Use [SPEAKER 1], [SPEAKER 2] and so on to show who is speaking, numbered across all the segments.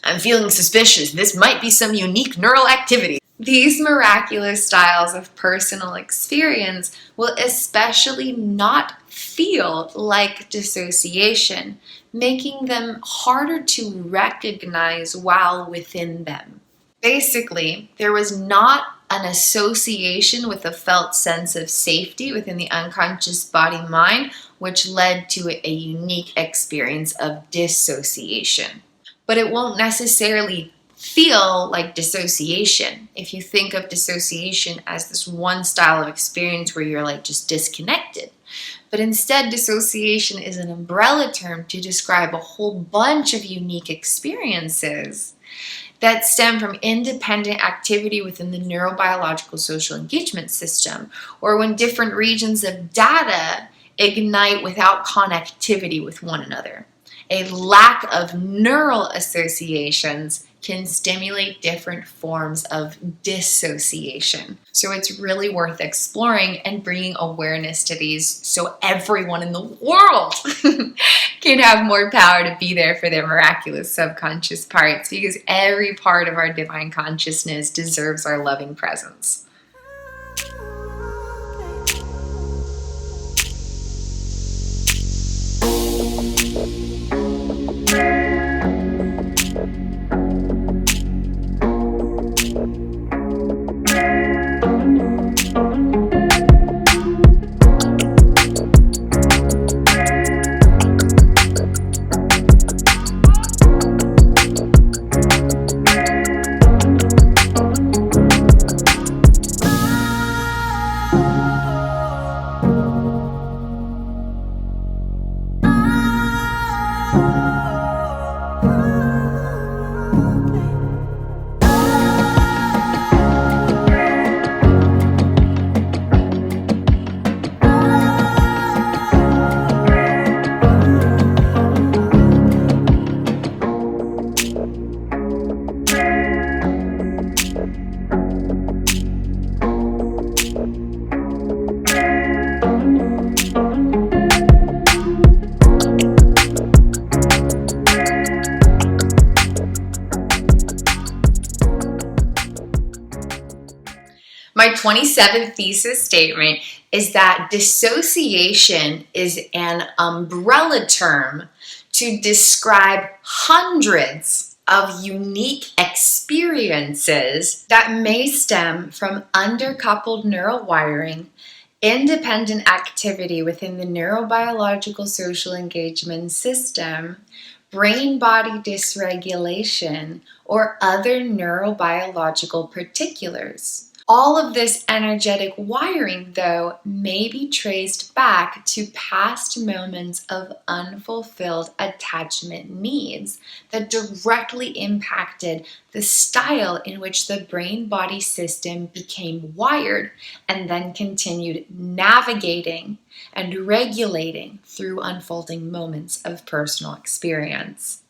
[SPEAKER 1] I'm feeling suspicious. This might be some unique neural activity. These miraculous styles of personal experience will especially not feel like dissociation, making them harder to recognize while within them. Basically, there was not an association with a felt sense of safety within the unconscious body-mind, which led to a unique experience of dissociation. But it won't necessarily feel like dissociation. If you think of dissociation as this one style of experience where you're like just disconnected. But instead, dissociation is an umbrella term to describe a whole bunch of unique experiences that stem from independent activity within the neurobiological social engagement system, or when different regions of data ignite without connectivity with one another. A lack of neural associations can stimulate different forms of dissociation. So it's really worth exploring and bringing awareness to these so everyone in the world can have more power to be there for their miraculous subconscious parts, because every part of our divine consciousness deserves our loving presence. My 27th thesis statement is that dissociation is an umbrella term to describe hundreds of unique experiences that may stem from undercoupled neural wiring, independent activity within the neurobiological social engagement system, brain-body dysregulation, or other neurobiological particulars. All of this energetic wiring, though, may be traced back to past moments of unfulfilled attachment needs that directly impacted the style in which the brain-body system became wired and then continued navigating and regulating through unfolding moments of personal experience.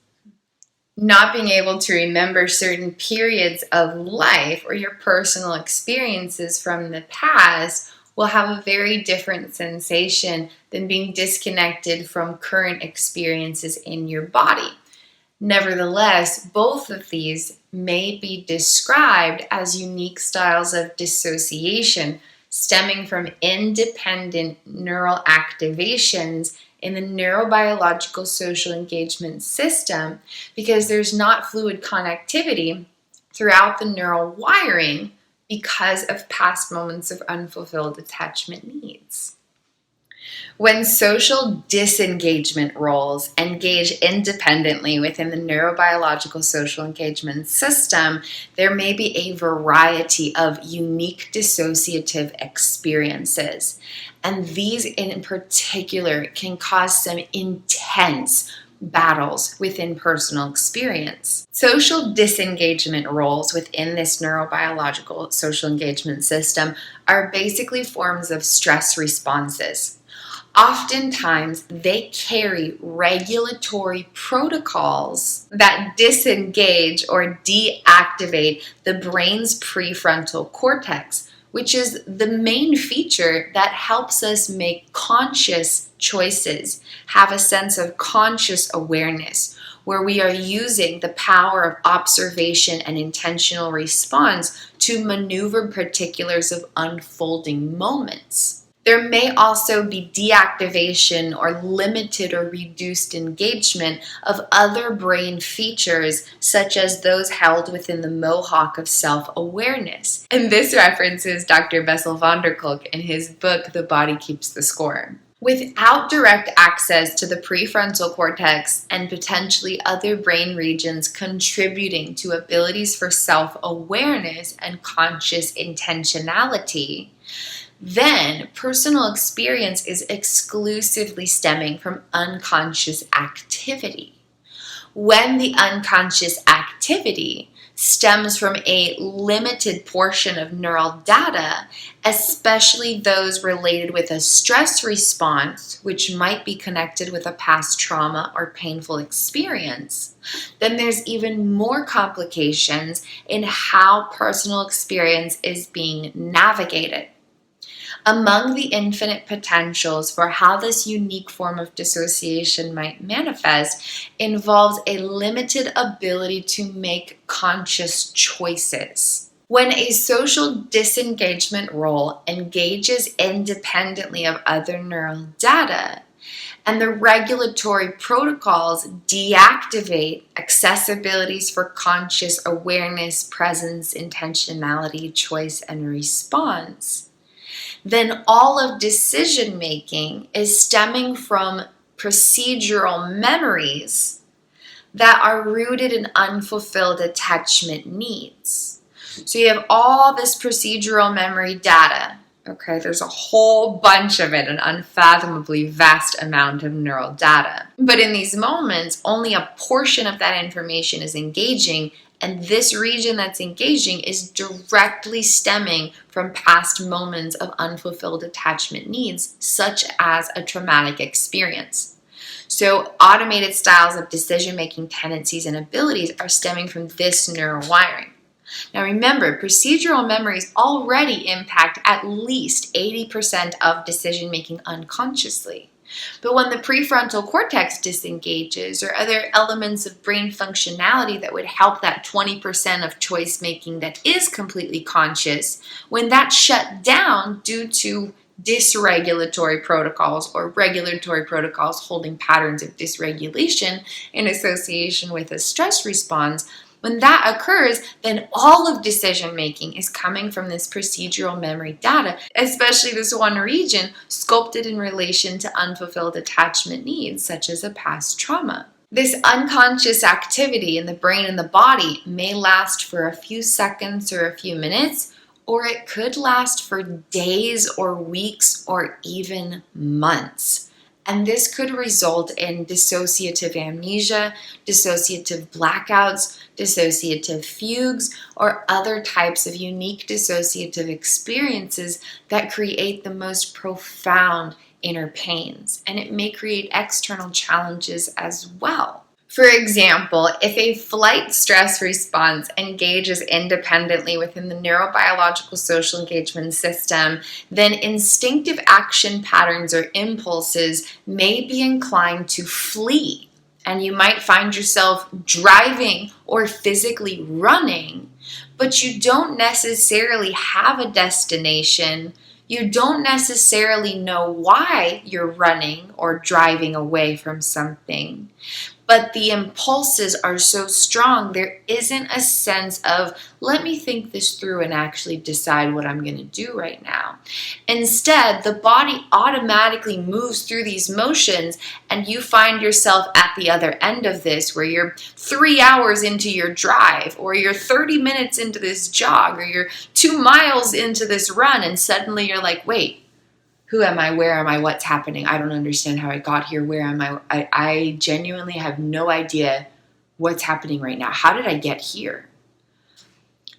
[SPEAKER 1] Not being able to remember certain periods of life or your personal experiences from the past will have a very different sensation than being disconnected from current experiences in your body. Nevertheless, both of these may be described as unique styles of dissociation stemming from independent neural activations in the neurobiological social engagement system, because there's not fluid connectivity throughout the neural wiring because of past moments of unfulfilled attachment needs. When social disengagement roles engage independently within the neurobiological social engagement system, there may be a variety of unique dissociative experiences. And these in particular can cause some intense battles within personal experience. Social disengagement roles within this neurobiological social engagement system are basically forms of stress responses. Oftentimes, they carry regulatory protocols that disengage or deactivate the brain's prefrontal cortex, which is the main feature that helps us make conscious choices, have a sense of conscious awareness, where we are using the power of observation and intentional response to maneuver particulars of unfolding moments. There may also be deactivation or limited or reduced engagement of other brain features, such as those held within the mohawk of self-awareness. And this references Dr. Bessel van der Kolk in his book, The Body Keeps the Score. Without direct access to the prefrontal cortex and potentially other brain regions contributing to abilities for self-awareness and conscious intentionality, then personal experience is exclusively stemming from unconscious activity. When the unconscious activity stems from a limited portion of neural data, especially those related with a stress response, which might be connected with a past trauma or painful experience, then there's even more complications in how personal experience is being navigated. Among the infinite potentials for how this unique form of dissociation might manifest involves a limited ability to make conscious choices. When a social disengagement role engages independently of other neural data, and the regulatory protocols deactivate accessibilities for conscious awareness, presence, intentionality, choice, and response, then all of decision making is stemming from procedural memories that are rooted in unfulfilled attachment needs. So you have all this procedural memory data. Okay, there's a whole bunch of it, an unfathomably vast amount of neural data. But in these moments, only a portion of that information is engaging, and this region that's engaging is directly stemming from past moments of unfulfilled attachment needs, such as a traumatic experience. So automated styles of decision-making tendencies and abilities are stemming from this neural wiring. Now remember, procedural memories already impact at least 80% of decision-making unconsciously. But when the prefrontal cortex disengages, or other elements of brain functionality that would help that 20% of choice making that is completely conscious, when that's shut down due to dysregulatory protocols or regulatory protocols holding patterns of dysregulation in association with a stress response, when that occurs, then all of decision making is coming from this procedural memory data, especially this one region sculpted in relation to unfulfilled attachment needs, such as a past trauma. This unconscious activity in the brain and the body may last for a few seconds or a few minutes, or it could last for days or weeks or even months. And this could result in dissociative amnesia, dissociative blackouts, dissociative fugues, or other types of unique dissociative experiences that create the most profound inner pains. And it may create external challenges as well. For example, if a flight stress response engages independently within the neurobiological social engagement system, then instinctive action patterns or impulses may be inclined to flee. And you might find yourself driving or physically running, but you don't necessarily have a destination. You don't necessarily know why you're running or driving away from something. But the impulses are so strong, there isn't a sense of, let me think this through and actually decide what I'm going to do right now. Instead, the body automatically moves through these motions, and you find yourself at the other end of this, where you're 3 hours into your drive, or you're 30 minutes into this jog, or you're 2 miles into this run, and suddenly you're like, wait, who am I? Where am I? What's happening? I don't understand how I got here. Where am I? I genuinely have no idea what's happening right now. How did I get here?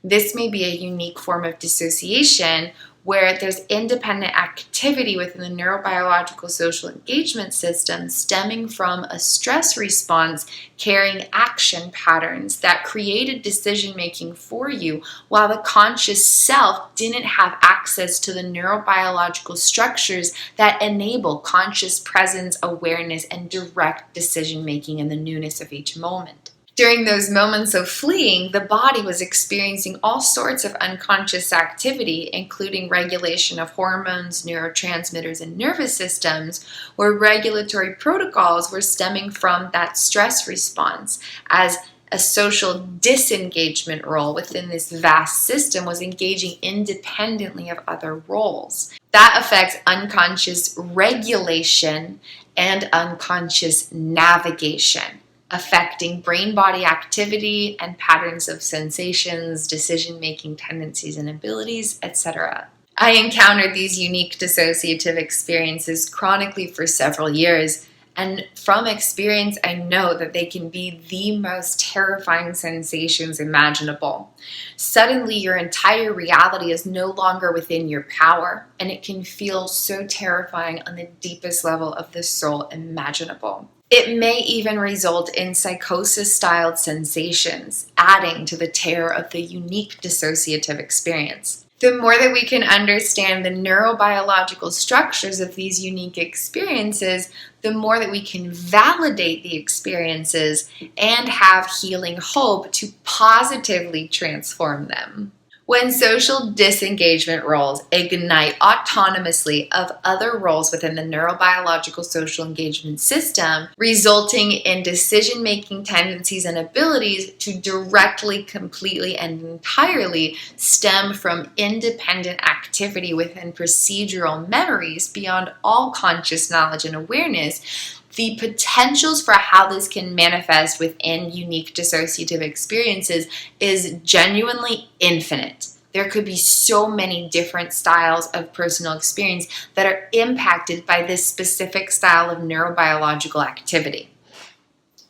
[SPEAKER 1] This may be a unique form of dissociation where there's independent activity within the neurobiological social engagement system stemming from a stress response carrying action patterns that created decision making for you, while the conscious self didn't have access to the neurobiological structures that enable conscious presence, awareness, and direct decision making in the newness of each moment. During those moments of fleeing, the body was experiencing all sorts of unconscious activity, including regulation of hormones, neurotransmitters, and nervous systems, where regulatory protocols were stemming from that stress response, as a social disengagement role within this vast system was engaging independently of other roles. That affects unconscious regulation and unconscious navigation, affecting brain-body activity and patterns of sensations, decision-making tendencies and abilities, etc. I encountered these unique dissociative experiences chronically for several years, and from experience, I know that they can be the most terrifying sensations imaginable. Suddenly, your entire reality is no longer within your power, and it can feel so terrifying on the deepest level of the soul imaginable. It may even result in psychosis-styled sensations, adding to the terror of the unique dissociative experience. The more that we can understand the neurobiological structures of these unique experiences, the more that we can validate the experiences and have healing hope to positively transform them. When social disengagement roles ignite autonomously of other roles within the neurobiological social engagement system, resulting in decision-making tendencies and abilities to directly, completely, and entirely stem from independent activity within procedural memories beyond all conscious knowledge and awareness, the potentials for how this can manifest within unique dissociative experiences is genuinely infinite. There could be so many different styles of personal experience that are impacted by this specific style of neurobiological activity.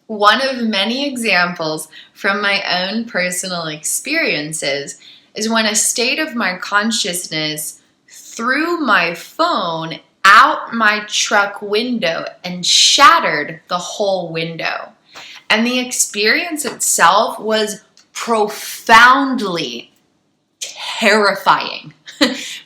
[SPEAKER 1] One of many examples from my own personal experiences is when a state of my consciousness threw my phone out my truck window and shattered the whole window. And the experience itself was profoundly terrifying.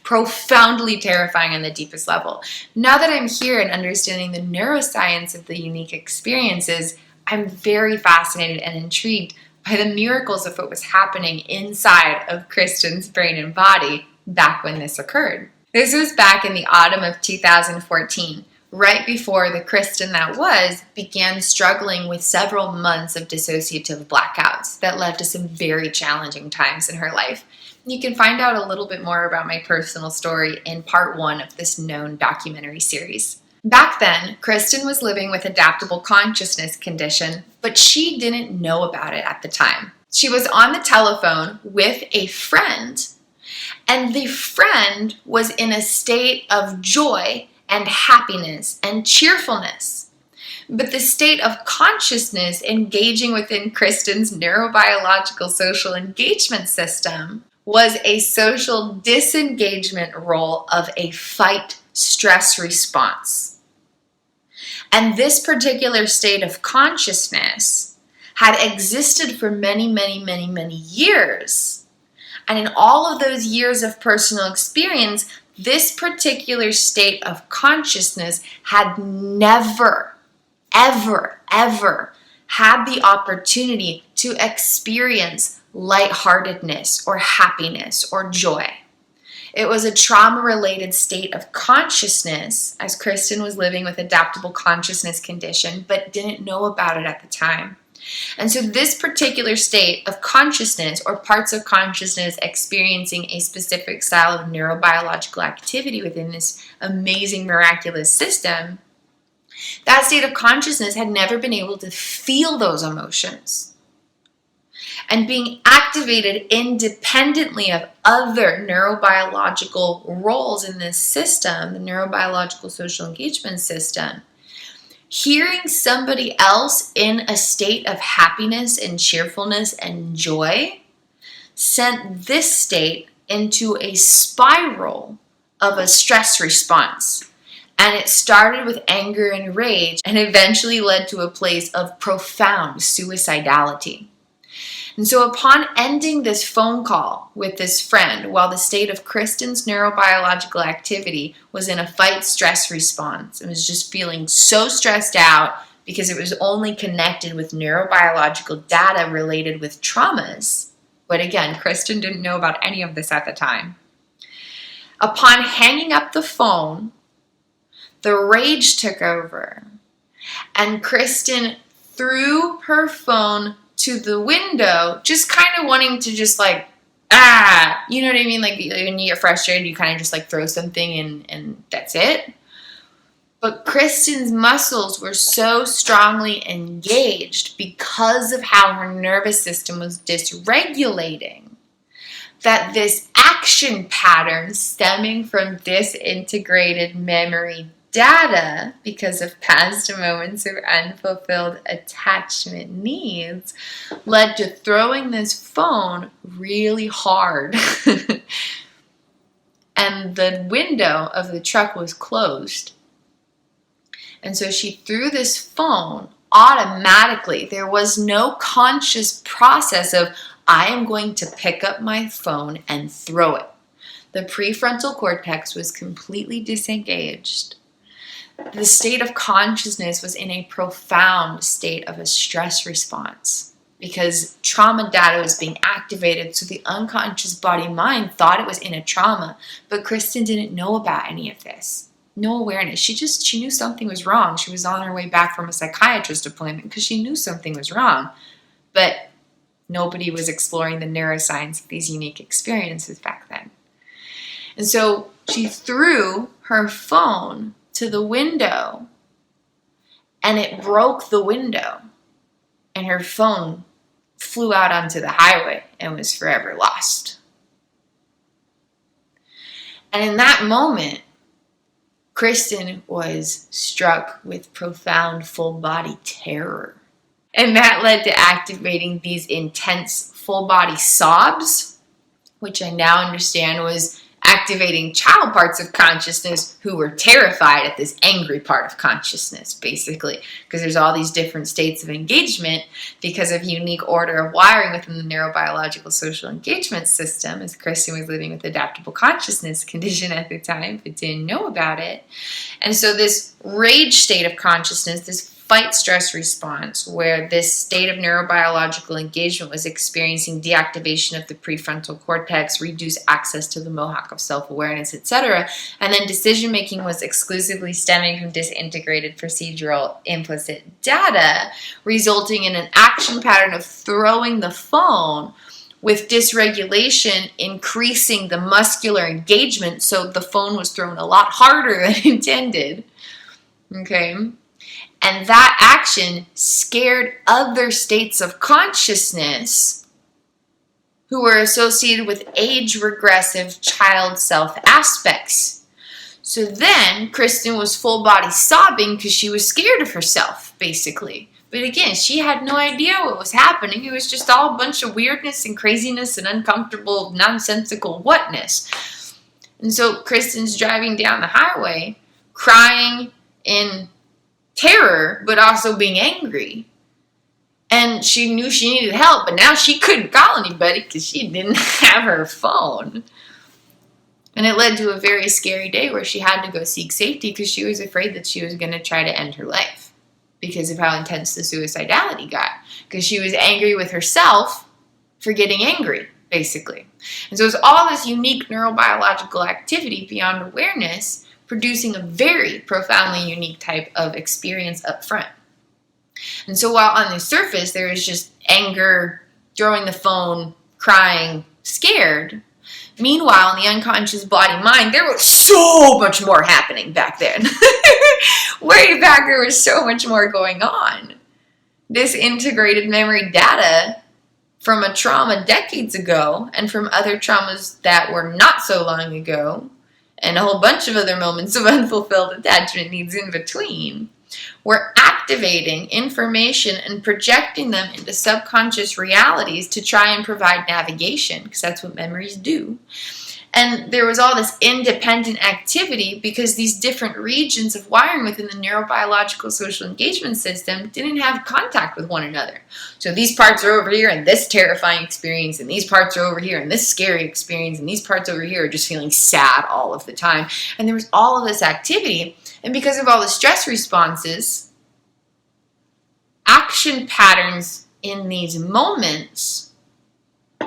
[SPEAKER 1] Profoundly terrifying on the deepest level. Now that I'm here and understanding the neuroscience of the unique experiences, I'm very fascinated and intrigued by the miracles of what was happening inside of Kristin's brain and body back when this occurred. This was back in the autumn of 2014, right before the Kristin that was began struggling with several months of dissociative blackouts that led to some very challenging times in her life. You can find out a little bit more about my personal story in part 1 of this known documentary series. Back then, Kristin was living with adaptable consciousness condition, but she didn't know about it at the time. She was on the telephone with a friend, and the friend was in a state of joy and happiness and cheerfulness. But the state of consciousness engaging within Kristin's neurobiological social engagement system was a social disengagement role of a fight stress response. And this particular state of consciousness had existed for many, many, many, many years. And in all of those years of personal experience, this particular state of consciousness had never, ever, ever had the opportunity to experience lightheartedness or happiness or joy. It was a trauma-related state of consciousness, as Kristin was living with adaptable consciousness condition, but didn't know about it at the time. And so this particular state of consciousness or parts of consciousness experiencing a specific style of neurobiological activity within this amazing, miraculous system, that state of consciousness had never been able to feel those emotions. And being activated independently of other neurobiological roles in this system, the neurobiological social engagement system, hearing somebody else in a state of happiness and cheerfulness and joy sent this state into a spiral of a stress response. And it started with anger and rage and eventually led to a place of profound suicidality. And so upon ending this phone call with this friend, while the state of Kristin's neurobiological activity was in a fight stress response, and was just feeling so stressed out because it was only connected with neurobiological data related with traumas. But again, Kristin didn't know about any of this at the time. Upon hanging up the phone, the rage took over, and Kristin threw her phone to the window, just kind of wanting to just like, you know what I mean? Like when you get frustrated, you kind of just like throw something and that's it. But Kristin's muscles were so strongly engaged because of how her nervous system was dysregulating that this action pattern stemming from disintegrated memory data because of past moments of unfulfilled attachment needs led to throwing this phone really hard. And the window of the truck was closed. And so she threw this phone automatically. There was no conscious process of, I am going to pick up my phone and throw it. The prefrontal cortex was completely disengaged. The state of consciousness was in a profound state of a stress response because trauma data was being activated. So the unconscious body-mind thought it was in a trauma, but Kristin didn't know about any of this. No awareness. She knew something was wrong. She was on her way back from a psychiatrist appointment because she knew something was wrong. But nobody was exploring the neuroscience of these unique experiences back then. And so she threw her phone to the window and it broke the window. And her phone flew out onto the highway and was forever lost. And in that moment, Kristin was struck with profound full body terror. And that led to activating these intense full body sobs, which I now understand was activating child parts of consciousness who were terrified at this angry part of consciousness, basically, because there's all these different states of engagement because of unique order of wiring within the neurobiological social engagement system, as Kristin was living with adaptable consciousness condition at the time, but didn't know about it. And so this rage state of consciousness, this fight stress response, where this state of neurobiological engagement was experiencing deactivation of the prefrontal cortex, reduced access to the mohawk of self-awareness, etc. And then decision making was exclusively stemming from disintegrated procedural implicit data, resulting in an action pattern of throwing the phone, with dysregulation increasing the muscular engagement, so the phone was thrown a lot harder than intended. Okay? And that action scared other states of consciousness who were associated with age-regressive child self aspects. So then Kristin was full body sobbing because she was scared of herself, basically. But again, she had no idea what was happening. It was just all a bunch of weirdness and craziness and uncomfortable, nonsensical whatness. And so Kristin's driving down the highway, crying in terror, but also being angry. And she knew she needed help, but now she couldn't call anybody because she didn't have her phone. And it led to a very scary day where she had to go seek safety because she was afraid that she was going to try to end her life because of how intense the suicidality got. Because she was angry with herself for getting angry, basically. And so it's all this unique neurobiological activity beyond awareness producing a very profoundly unique type of experience up front. And so while on the surface there is just anger, throwing the phone, crying, scared, meanwhile in the unconscious body-mind there was so much more happening back then. Way back there was so much more going on. This integrated memory data from a trauma decades ago and from other traumas that were not so long ago, and a whole bunch of other moments of unfulfilled attachment needs in between, we're activating information and projecting them into subconscious realities to try and provide navigation, because that's what memories do. And there was all this independent activity because these different regions of wiring within the neurobiological social engagement system didn't have contact with one another. So these parts are over here in this terrifying experience, and these parts are over here in this scary experience, and these parts over here are just feeling sad all of the time. And there was all of this activity. And because of all the stress responses, action patterns in these moments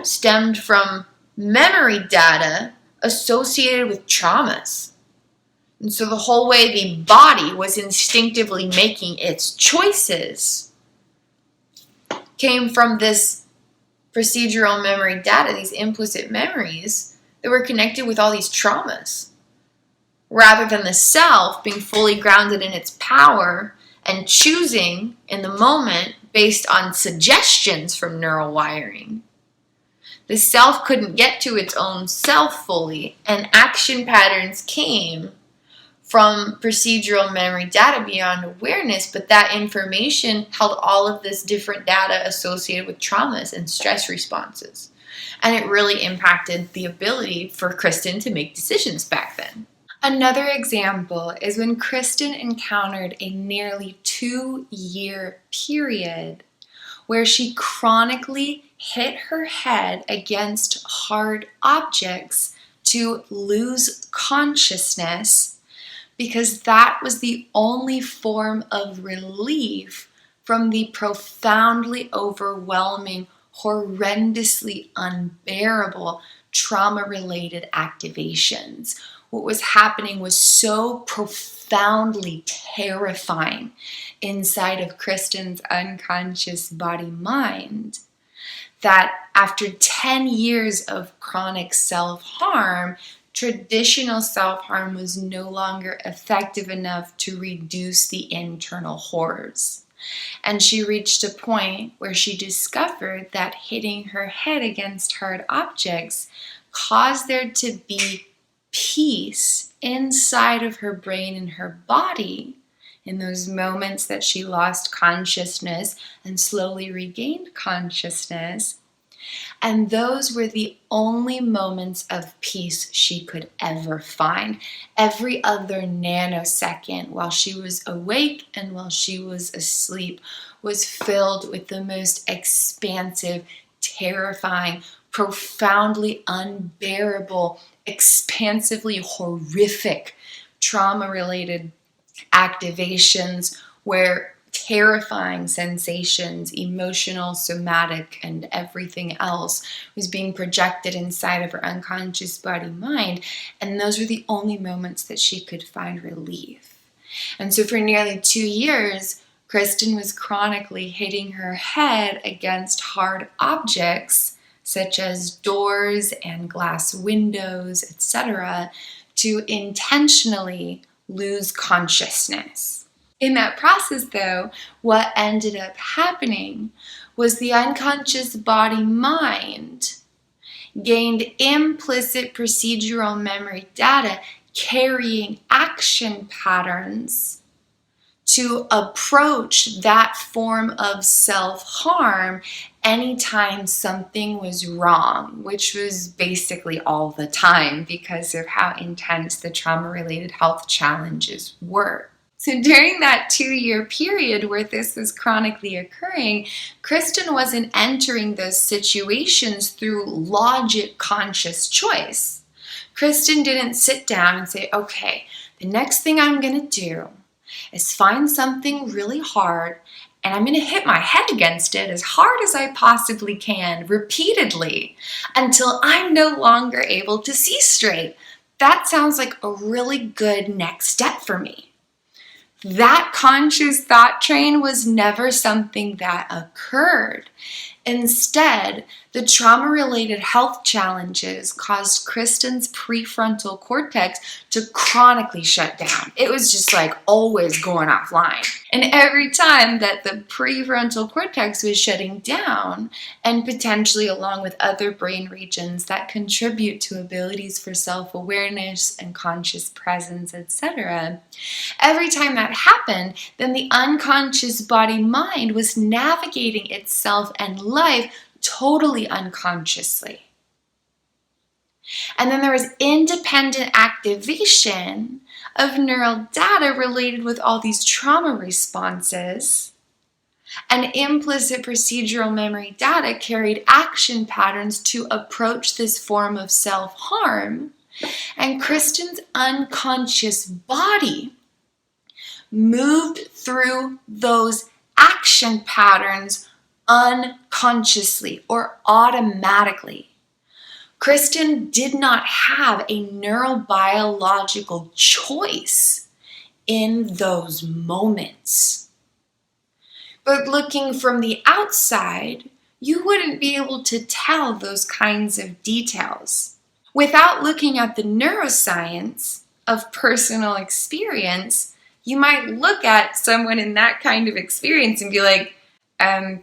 [SPEAKER 1] stemmed from memory data associated with traumas. And so the whole way the body was instinctively making its choices came from this procedural memory data, these implicit memories that were connected with all these traumas, rather than the self being fully grounded in its power and choosing in the moment based on suggestions from neural wiring. The self couldn't get to its own self fully, and action patterns came from procedural memory data beyond awareness, but that information held all of this different data associated with traumas and stress responses. And it really impacted the ability for Kristin to make decisions back then. Another example is when Kristin encountered a nearly 2-year period where she chronically hit her head against hard objects to lose consciousness, because that was the only form of relief from the profoundly overwhelming, horrendously unbearable trauma-related activations. What was happening was so profoundly terrifying inside of Kristin's unconscious body-mind that after 10 years of chronic self-harm, traditional self-harm was no longer effective enough to reduce the internal horrors. And she reached a point where she discovered that hitting her head against hard objects caused there to be peace inside of her brain and her body in those moments that she lost consciousness and slowly regained consciousness. And those were the only moments of peace she could ever find. Every other nanosecond while she was awake and while she was asleep was filled with the most expansive, terrifying, profoundly unbearable, expansively horrific trauma-related activations where terrifying sensations, emotional, somatic, and everything else was being projected inside of her unconscious body-mind, and those were the only moments that she could find relief. And so for nearly 2 years, Kristin was chronically hitting her head against hard objects such as doors and glass windows, etc., to intentionally lose consciousness. In that process, though, what ended up happening was the unconscious body-mind gained implicit procedural memory data carrying action patterns to approach that form of self-harm anytime something was wrong, which was basically all the time because of how intense the trauma-related health challenges were. So during that 2-year period where this was chronically occurring, Kristin wasn't entering those situations through logic conscious choice. Kristin didn't sit down and say, okay, the next thing I'm going to do is find something really hard and I'm going to hit my head against it as hard as I possibly can repeatedly until I'm no longer able to see straight. That sounds like a really good next step for me. That conscious thought train was never something that occurred. Instead, The trauma-related health challenges caused Kristin's prefrontal cortex to chronically shut down. It was just like always going offline. And every time that the prefrontal cortex was shutting down, and potentially along with other brain regions that contribute to abilities for self-awareness and conscious presence, etc., every time that happened, then the unconscious body-mind was navigating itself and life totally unconsciously. And then there was independent activation of neural data related with all these trauma responses, and implicit procedural memory data carried action patterns to approach this form of self-harm, and Kristin's unconscious body moved through those action patterns unconsciously or automatically. Kristin did not have a neurobiological choice in those moments. But looking from the outside, you wouldn't be able to tell those kinds of details. Without looking at the neuroscience of personal experience, you might look at someone in that kind of experience and be like,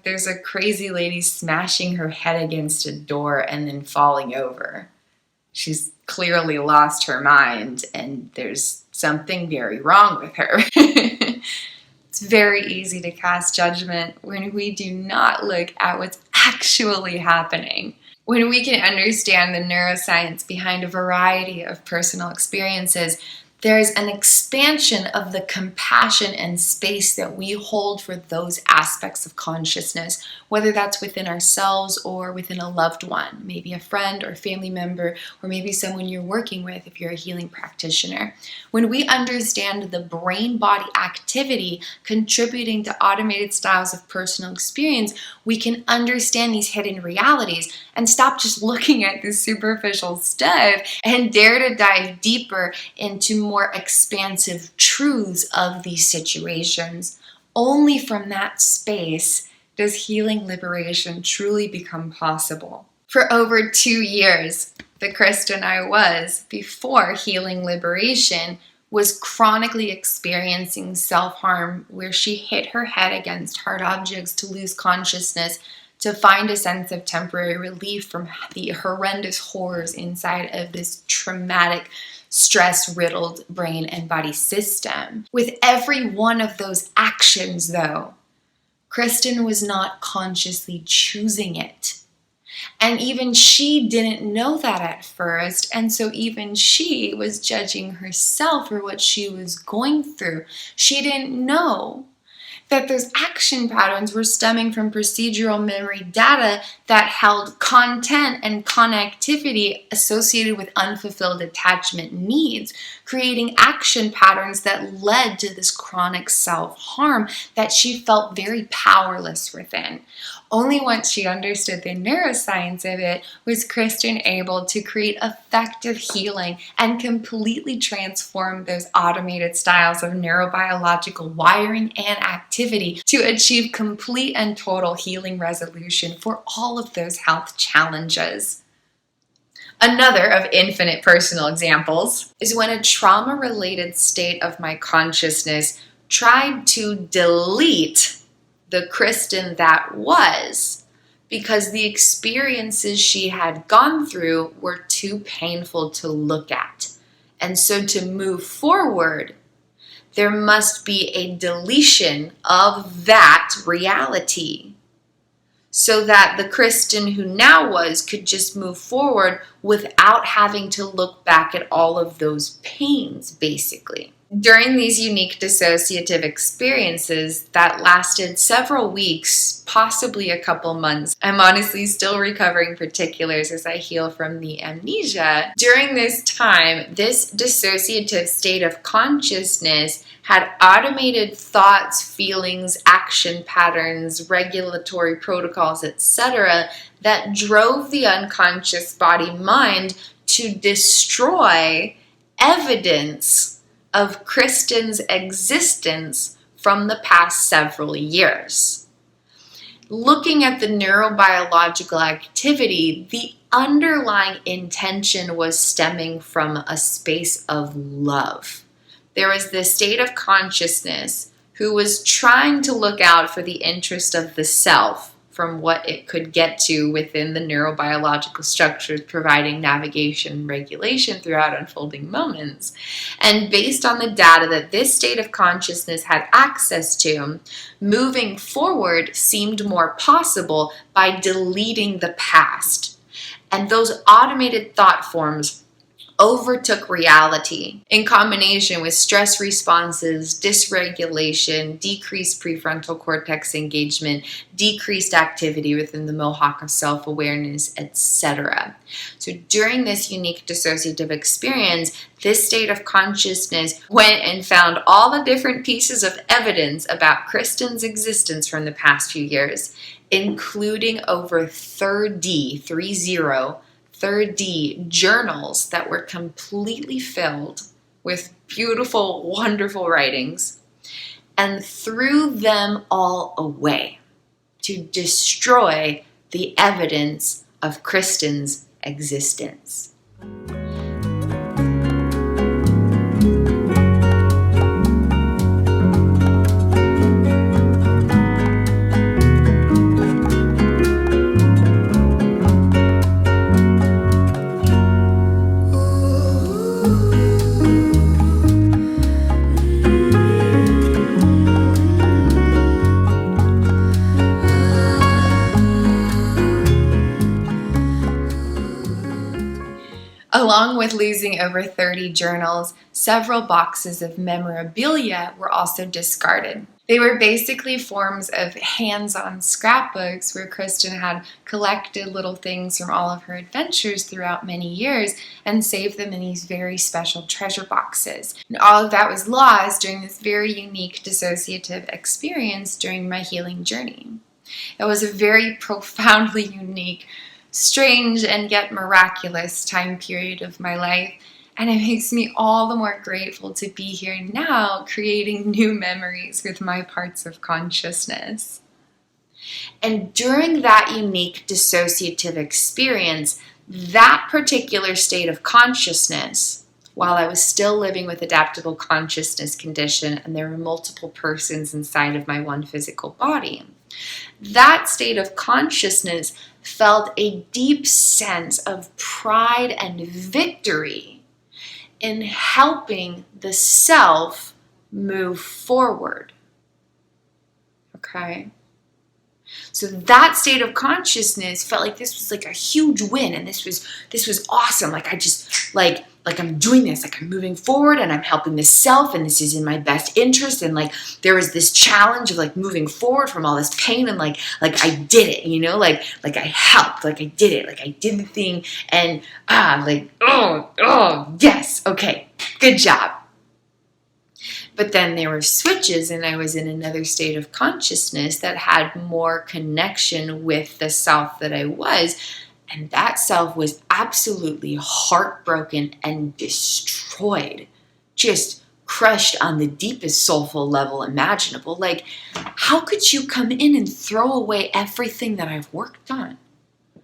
[SPEAKER 1] there's a crazy lady smashing her head against a door and then falling over. She's clearly lost her mind and there's something very wrong with her. It's very easy to cast judgment when we do not look at what's actually happening. When we can understand the neuroscience behind a variety of personal experiences, there's an expansion of the compassion and space that we hold for those aspects of consciousness, whether that's within ourselves or within a loved one, maybe a friend or family member, or maybe someone you're working with if you're a healing practitioner. When we understand the brain-body activity contributing to automated styles of personal experience, we can understand these hidden realities and stop just looking at the superficial stuff and dare to dive deeper into more expansive truths of these situations. Only from that space does healing liberation truly become possible. For over 2 years, the Kristin I was before healing liberation was chronically experiencing self-harm, where she hit her head against hard objects to lose consciousness, to find a sense of temporary relief from the horrendous horrors inside of this traumatic, stress-riddled brain and body system. With every one of those actions, though, Kristin was not consciously choosing it. And even she didn't know that at first, and so even she was judging herself for what she was going through. She didn't know that those action patterns were stemming from procedural memory data that held content and connectivity associated with unfulfilled attachment needs, creating action patterns that led to this chronic self-harm that she felt very powerless within. Only once she understood the neuroscience of it was Kristin able to create effective healing and completely transform those automated styles of neurobiological wiring and activity to achieve complete and total healing resolution for all of those health challenges. Another of infinite personal examples is when a trauma-related state of my consciousness tried to delete the Kristin that was, because the experiences she had gone through were too painful to look at. And so to move forward, there must be a deletion of that reality, so that the Kristin who now was could just move forward without having to look back at all of those pains, basically. During these unique dissociative experiences that lasted several weeks, possibly a couple months, I'm honestly still recovering particulars as I heal from the amnesia. During this time, this dissociative state of consciousness had automated thoughts, feelings, action patterns, regulatory protocols, etc., that drove the unconscious body-mind to destroy evidence of Kristin's existence from the past several years. looking at the neurobiological activity, the underlying intention was stemming from a space of love. There was this state of consciousness who was trying to look out for the interest of the self from what it could get to within the neurobiological structures, providing navigation and regulation throughout unfolding moments. And based on the data that this state of consciousness had access to, moving forward seemed more possible by deleting the past. And those automated thought forms overtook reality in combination with stress responses, dysregulation, decreased prefrontal cortex engagement, decreased activity within the mohawk of self-awareness, etc. So during this unique dissociative experience, this state of consciousness went and found all the different pieces of evidence about Kristin's existence from the past few years, including over 30 journals that were completely filled with beautiful, wonderful writings, and threw them all away to destroy the evidence of Kristin's existence. Along with losing over 30 journals, several boxes of memorabilia were also discarded. They were basically forms of hands-on scrapbooks where Kristin had collected little things from all of her adventures throughout many years and saved them in these very special treasure boxes. And all of that was lost during this very unique dissociative experience during my healing journey. It was a very profoundly unique, strange and yet miraculous time period of my life, and it makes me all the more grateful to be here now creating new memories with my parts of consciousness. And during that unique dissociative experience, that particular state of consciousness, while I was still living with adaptable consciousness condition and there were multiple persons inside of my one physical body, that state of consciousness felt a deep sense of pride and victory in helping the self move forward. Okay? So that state of consciousness felt like this was like a huge win, and this was awesome. Like I just like I'm doing this, like I'm moving forward and I'm helping the self and this is in my best interest, and like there was this challenge of like moving forward from all this pain, and like I did it, you know, like I helped, like I did it, like I did the thing, and yes, okay, good job. But then there were switches and I was in another state of consciousness that had more connection with the self that I was. And that self was absolutely heartbroken and destroyed, just crushed on the deepest soulful level imaginable. Like, how could you come in and throw away everything that I've worked on?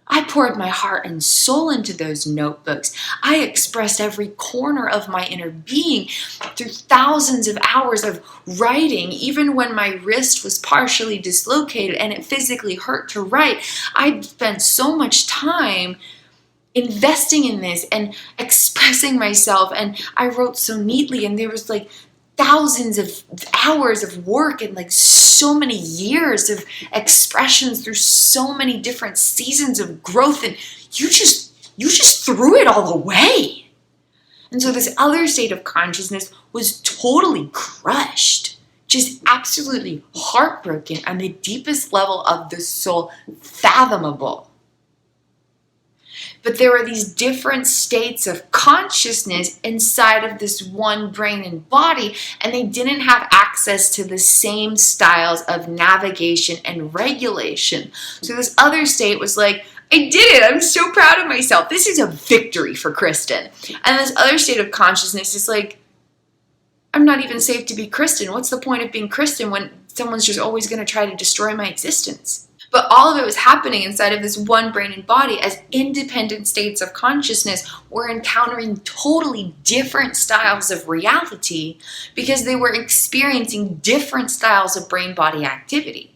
[SPEAKER 1] I poured my heart and soul into those notebooks. I expressed every corner of my inner being through thousands of hours of writing, even when my wrist was partially dislocated and it physically hurt to write. I spent so much time investing in this and expressing myself, and I wrote so neatly, and there was like thousands of hours of work and like so many years of expressions through so many different seasons of growth, and you just threw it all away. And so this other state of consciousness was totally crushed, just absolutely heartbroken on the deepest level of the soul fathomable. But there were these different states of consciousness inside of this one brain and body, and they didn't have access to the same styles of navigation and regulation. So this other state was like, I did it. I'm so proud of myself. This is a victory for Kristin. And this other state of consciousness is like, I'm not even safe to be Kristin. What's the point of being Kristin when someone's just always going to try to destroy my existence? But all of it was happening inside of this one brain and body as independent states of consciousness were encountering totally different styles of reality because they were experiencing different styles of brain-body activity.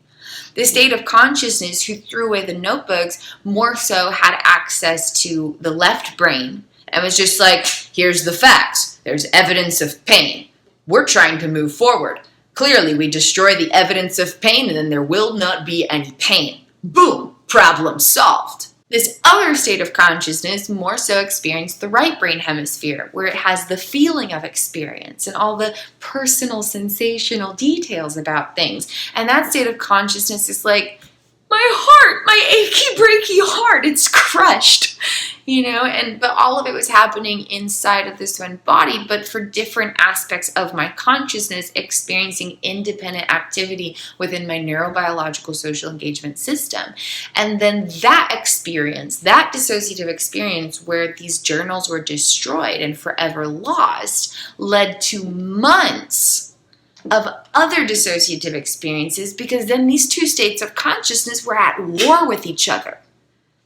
[SPEAKER 1] The state of consciousness who threw away the notebooks more so had access to the left brain and was just like, here's the facts. There's evidence of pain. We're trying to move forward. Clearly, we destroy the evidence of pain and then there will not be any pain. Boom! Problem solved. This other state of consciousness more so experienced the right brain hemisphere, where it has the feeling of experience and all the personal, sensational details about things. And that state of consciousness is like, my heart, my achy breaky heart, it's crushed, but all of it was happening inside of this one body, but for different aspects of my consciousness, experiencing independent activity within my neurobiological social engagement system. And then that experience, that dissociative experience where these journals were destroyed and forever lost, led to months of other dissociative experiences, because then these two states of consciousness were at war with each other.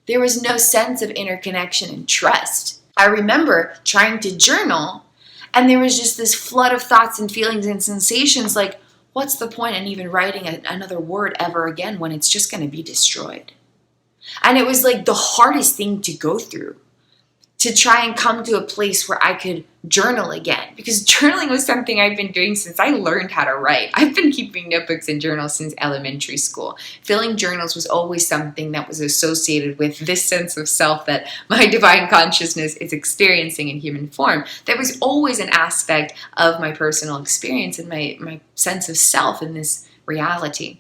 [SPEAKER 1] There was no sense of interconnection and trust. I remember trying to journal, and there was just this flood of thoughts and feelings and sensations like, what's the point in even writing another word ever again when it's just going to be destroyed? And it was like the hardest thing to go through, to try and come to a place where I could journal again. Because journaling was something I've been doing since I learned how to write. I've been keeping notebooks and journals since elementary school. Filling journals was always something that was associated with this sense of self that my divine consciousness is experiencing in human form. That was always an aspect of my personal experience and my sense of self in this reality.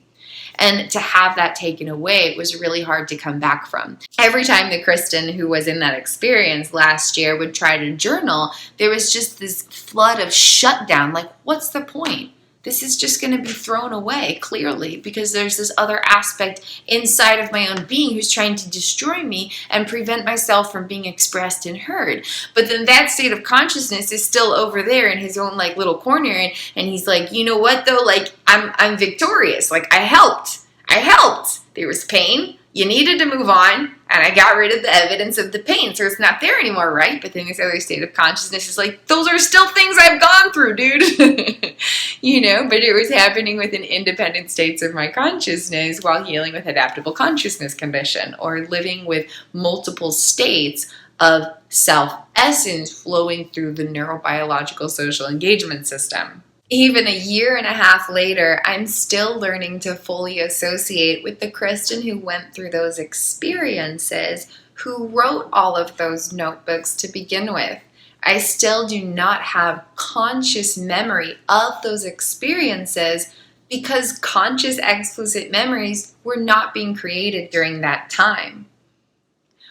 [SPEAKER 1] And to have that taken away, it was really hard to come back from. Every time that Kristin, who was in that experience last year, would try to journal, there was just this flood of shutdown. Like, what's the point? This is just going to be thrown away, clearly, because there's this other aspect inside of my own being who's trying to destroy me and prevent myself from being expressed and heard. But then that state of consciousness is still over there in his own little corner, and he's like, you know what though? I'm victorious. I helped. There was pain. You needed to move on, and I got rid of the evidence of the pain, so it's not there anymore, right? But then this other state of consciousness is like, those are still things I've gone through, dude. But it was happening within independent states of my consciousness while healing with adaptable consciousness condition, or living with multiple states of self-essence flowing through the neurobiological social engagement system. Even a year and a half later, I'm still learning to fully associate with the Kristin who went through those experiences, who wrote all of those notebooks to begin with. I still do not have conscious memory of those experiences because conscious explicit memories were not being created during that time.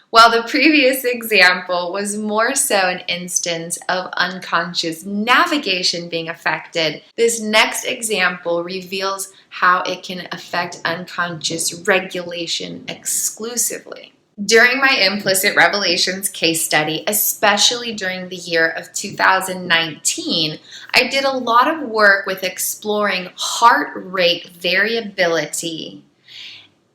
[SPEAKER 1] While the previous example was more so an instance of unconscious navigation being affected, this next example reveals how it can affect unconscious regulation exclusively. During my Implicit Revelations case study, especially during the year of 2019, I did a lot of work with exploring heart rate variability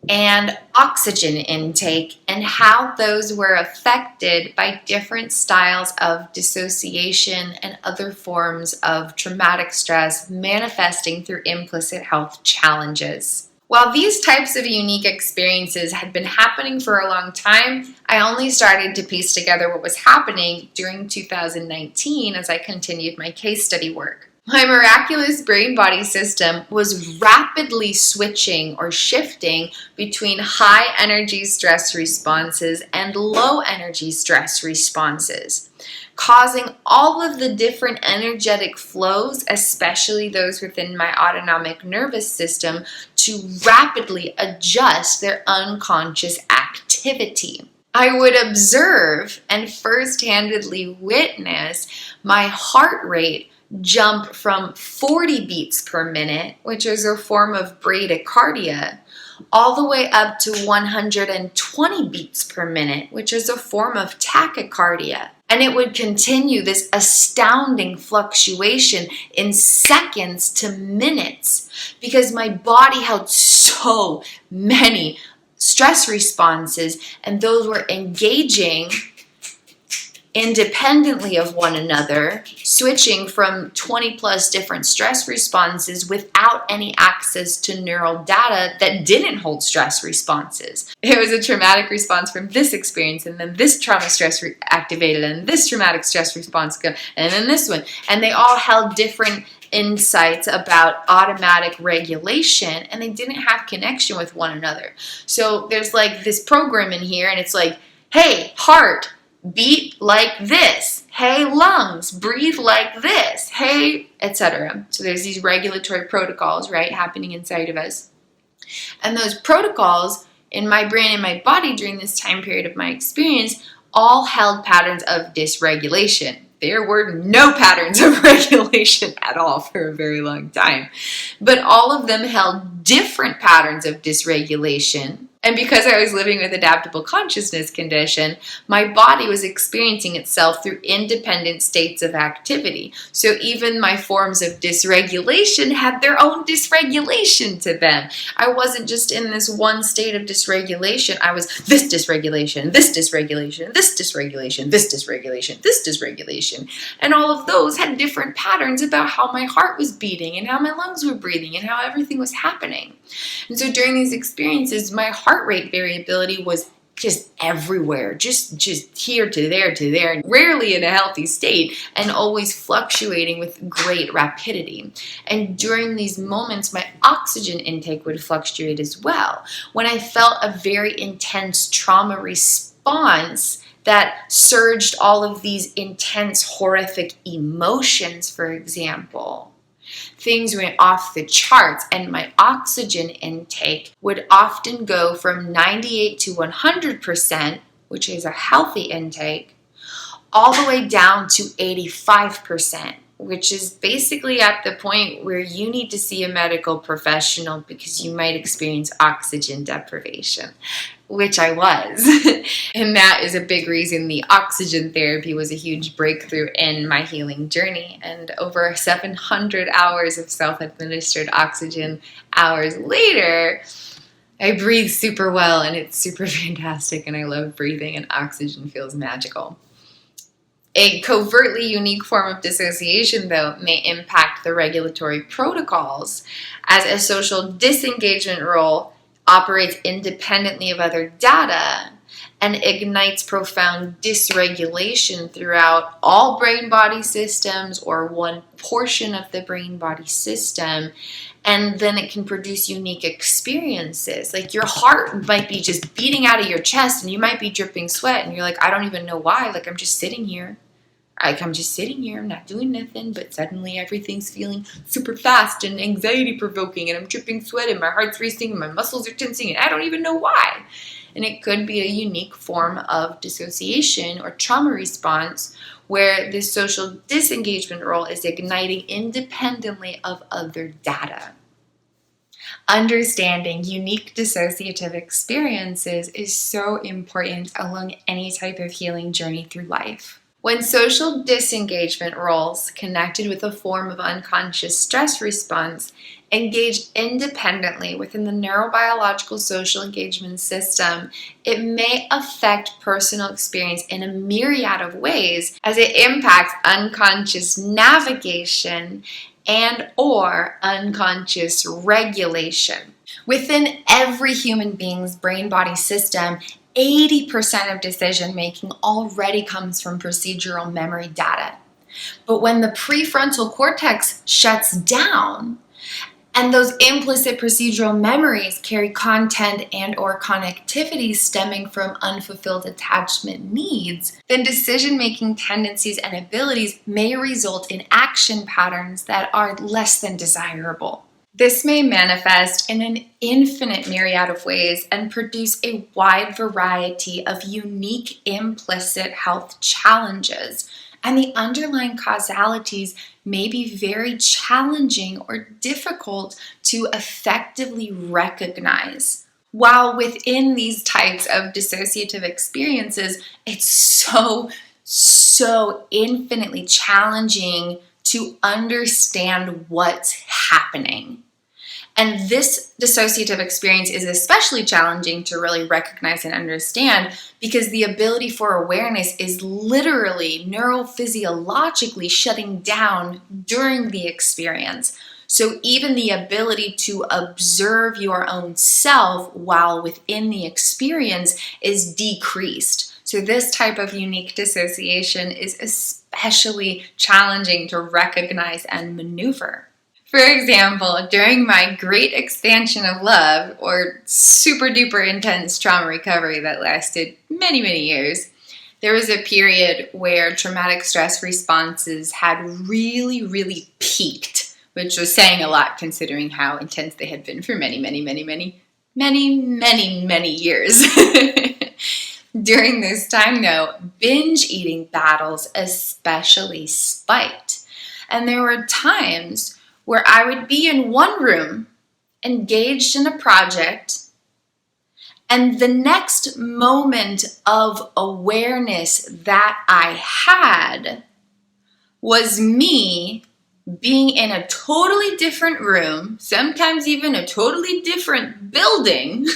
[SPEAKER 1] and oxygen intake and how those were affected by different styles of dissociation and other forms of traumatic stress manifesting through implicit health challenges. While these types of unique experiences had been happening for a long time, I only started to piece together what was happening during 2019 as I continued my case study work. My miraculous brain-body system was rapidly switching or shifting between high-energy stress responses and low-energy stress responses, causing all of the different energetic flows, especially those within my autonomic nervous system, to rapidly adjust their unconscious activity. I would observe and first-handedly witness my heart rate jump from 40 beats per minute, which is a form of bradycardia, all the way up to 120 beats per minute, which is a form of tachycardia. And it would continue this astounding fluctuation in seconds to minutes because my body held so many stress responses, and those were engaging independently of one another, switching from 20 plus different stress responses without any access to neural data that didn't hold stress responses. It was a traumatic response from this experience, and then this trauma stress activated, and this traumatic stress response, and then this one. And they all held different insights about automatic regulation, and they didn't have connection with one another. So there's like this program in here, and it's like, hey, heart, beat like this. Hey, lungs, breathe like this. Hey, etc. So there's these regulatory protocols, right, happening inside of us. And those protocols in my brain and my body during this time period of my experience all held patterns of dysregulation. There were no patterns of regulation at all for a very long time. But all of them held different patterns of dysregulation. And because I was living with adaptable consciousness condition, my body was experiencing itself through independent states of activity. So even my forms of dysregulation had their own dysregulation to them. I wasn't just in this one state of dysregulation. I was this dysregulation, this dysregulation, this dysregulation, this dysregulation, this dysregulation. And all of those had different patterns about how my heart was beating and how my lungs were breathing and how everything was happening. And so during these experiences, my heart rate variability was just everywhere, just here to there, rarely in a healthy state, and always fluctuating with great rapidity. And during these moments, my oxygen intake would fluctuate as well. When I felt a very intense trauma response that surged all of these intense, horrific emotions, for example, things went off the charts, and my oxygen intake would often go from 98 to 100%, which is a healthy intake, all the way down to 85%, which is basically at the point where you need to see a medical professional because you might experience oxygen deprivation, which I was. And that is a big reason the oxygen therapy was a huge breakthrough in my healing journey. And over 700 hours of self-administered oxygen hours later, I breathe super well, and it's super fantastic, and I love breathing, and oxygen feels magical. A covertly unique form of dissociation, though, may impact the regulatory protocols, as a social disengagement role operates independently of other data and ignites profound dysregulation throughout all brain-body systems or one portion of the brain-body system. And then it can produce unique experiences. Like your heart might be just beating out of your chest, and you might be dripping sweat, and you're like, I don't even know why. Like, I'm just sitting here. I'm just sitting here, I'm not doing nothing, but suddenly everything's feeling super fast and anxiety-provoking, and I'm dripping sweat, and my heart's racing, and my muscles are tensing, and I don't even know why. And it could be a unique form of dissociation or trauma response where this social disengagement role is igniting independently of other data. Understanding unique dissociative experiences is so important along any type of healing journey through life. When social disengagement roles connected with a form of unconscious stress response engage independently within the neurobiological social engagement system, it may affect personal experience in a myriad of ways as it impacts unconscious navigation and or unconscious regulation. Within every human being's brain-body system, 80% of decision-making already comes from procedural memory data. But when the prefrontal cortex shuts down, and those implicit procedural memories carry content and or connectivity stemming from unfulfilled attachment needs, then decision-making tendencies and abilities may result in action patterns that are less than desirable. This may manifest in an infinite myriad of ways and produce a wide variety of unique implicit health challenges, and the underlying causalities may be very challenging or difficult to effectively recognize. While within these types of dissociative experiences, it's so infinitely challenging to understand what's happening. And this dissociative experience is especially challenging to really recognize and understand because the ability for awareness is literally neurophysiologically shutting down during the experience. So even the ability to observe your own self while within the experience is decreased. So this type of unique dissociation is especially challenging to recognize and maneuver. For example, during my great expansion of love, or super duper intense trauma recovery that lasted many, many years, there was a period where traumatic stress responses had really, really peaked, which was saying a lot considering how intense they had been for many, many, many, many, many, many, many years. During this time, though, binge eating battles especially spiked. And there were times where I would be in one room, engaged in a project, and the next moment of awareness that I had was me being in a totally different room, sometimes even a totally different building,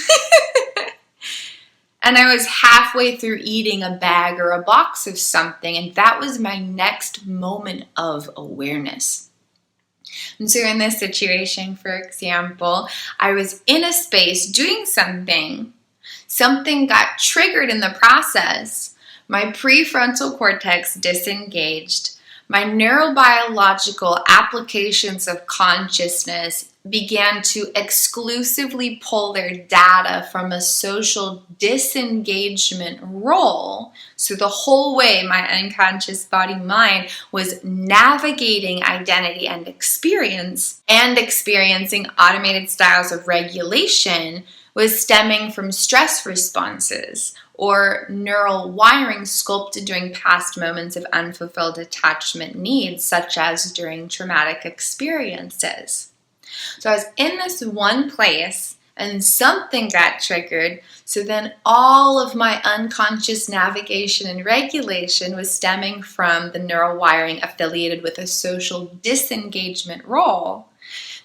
[SPEAKER 1] and I was halfway through eating a bag or a box of something, and that was my next moment of awareness. And so in this situation, for example, I was in a space doing something got triggered in the process, my prefrontal cortex disengaged, my neurobiological applications of consciousness began to exclusively pull their data from a social disengagement role. So the whole way my unconscious body-mind was navigating identity and experience and experiencing automated styles of regulation was stemming from stress responses or neural wiring sculpted during past moments of unfulfilled attachment needs, such as during traumatic experiences. So I was in this one place and something got triggered, so then all of my unconscious navigation and regulation was stemming from the neural wiring affiliated with a social disengagement role.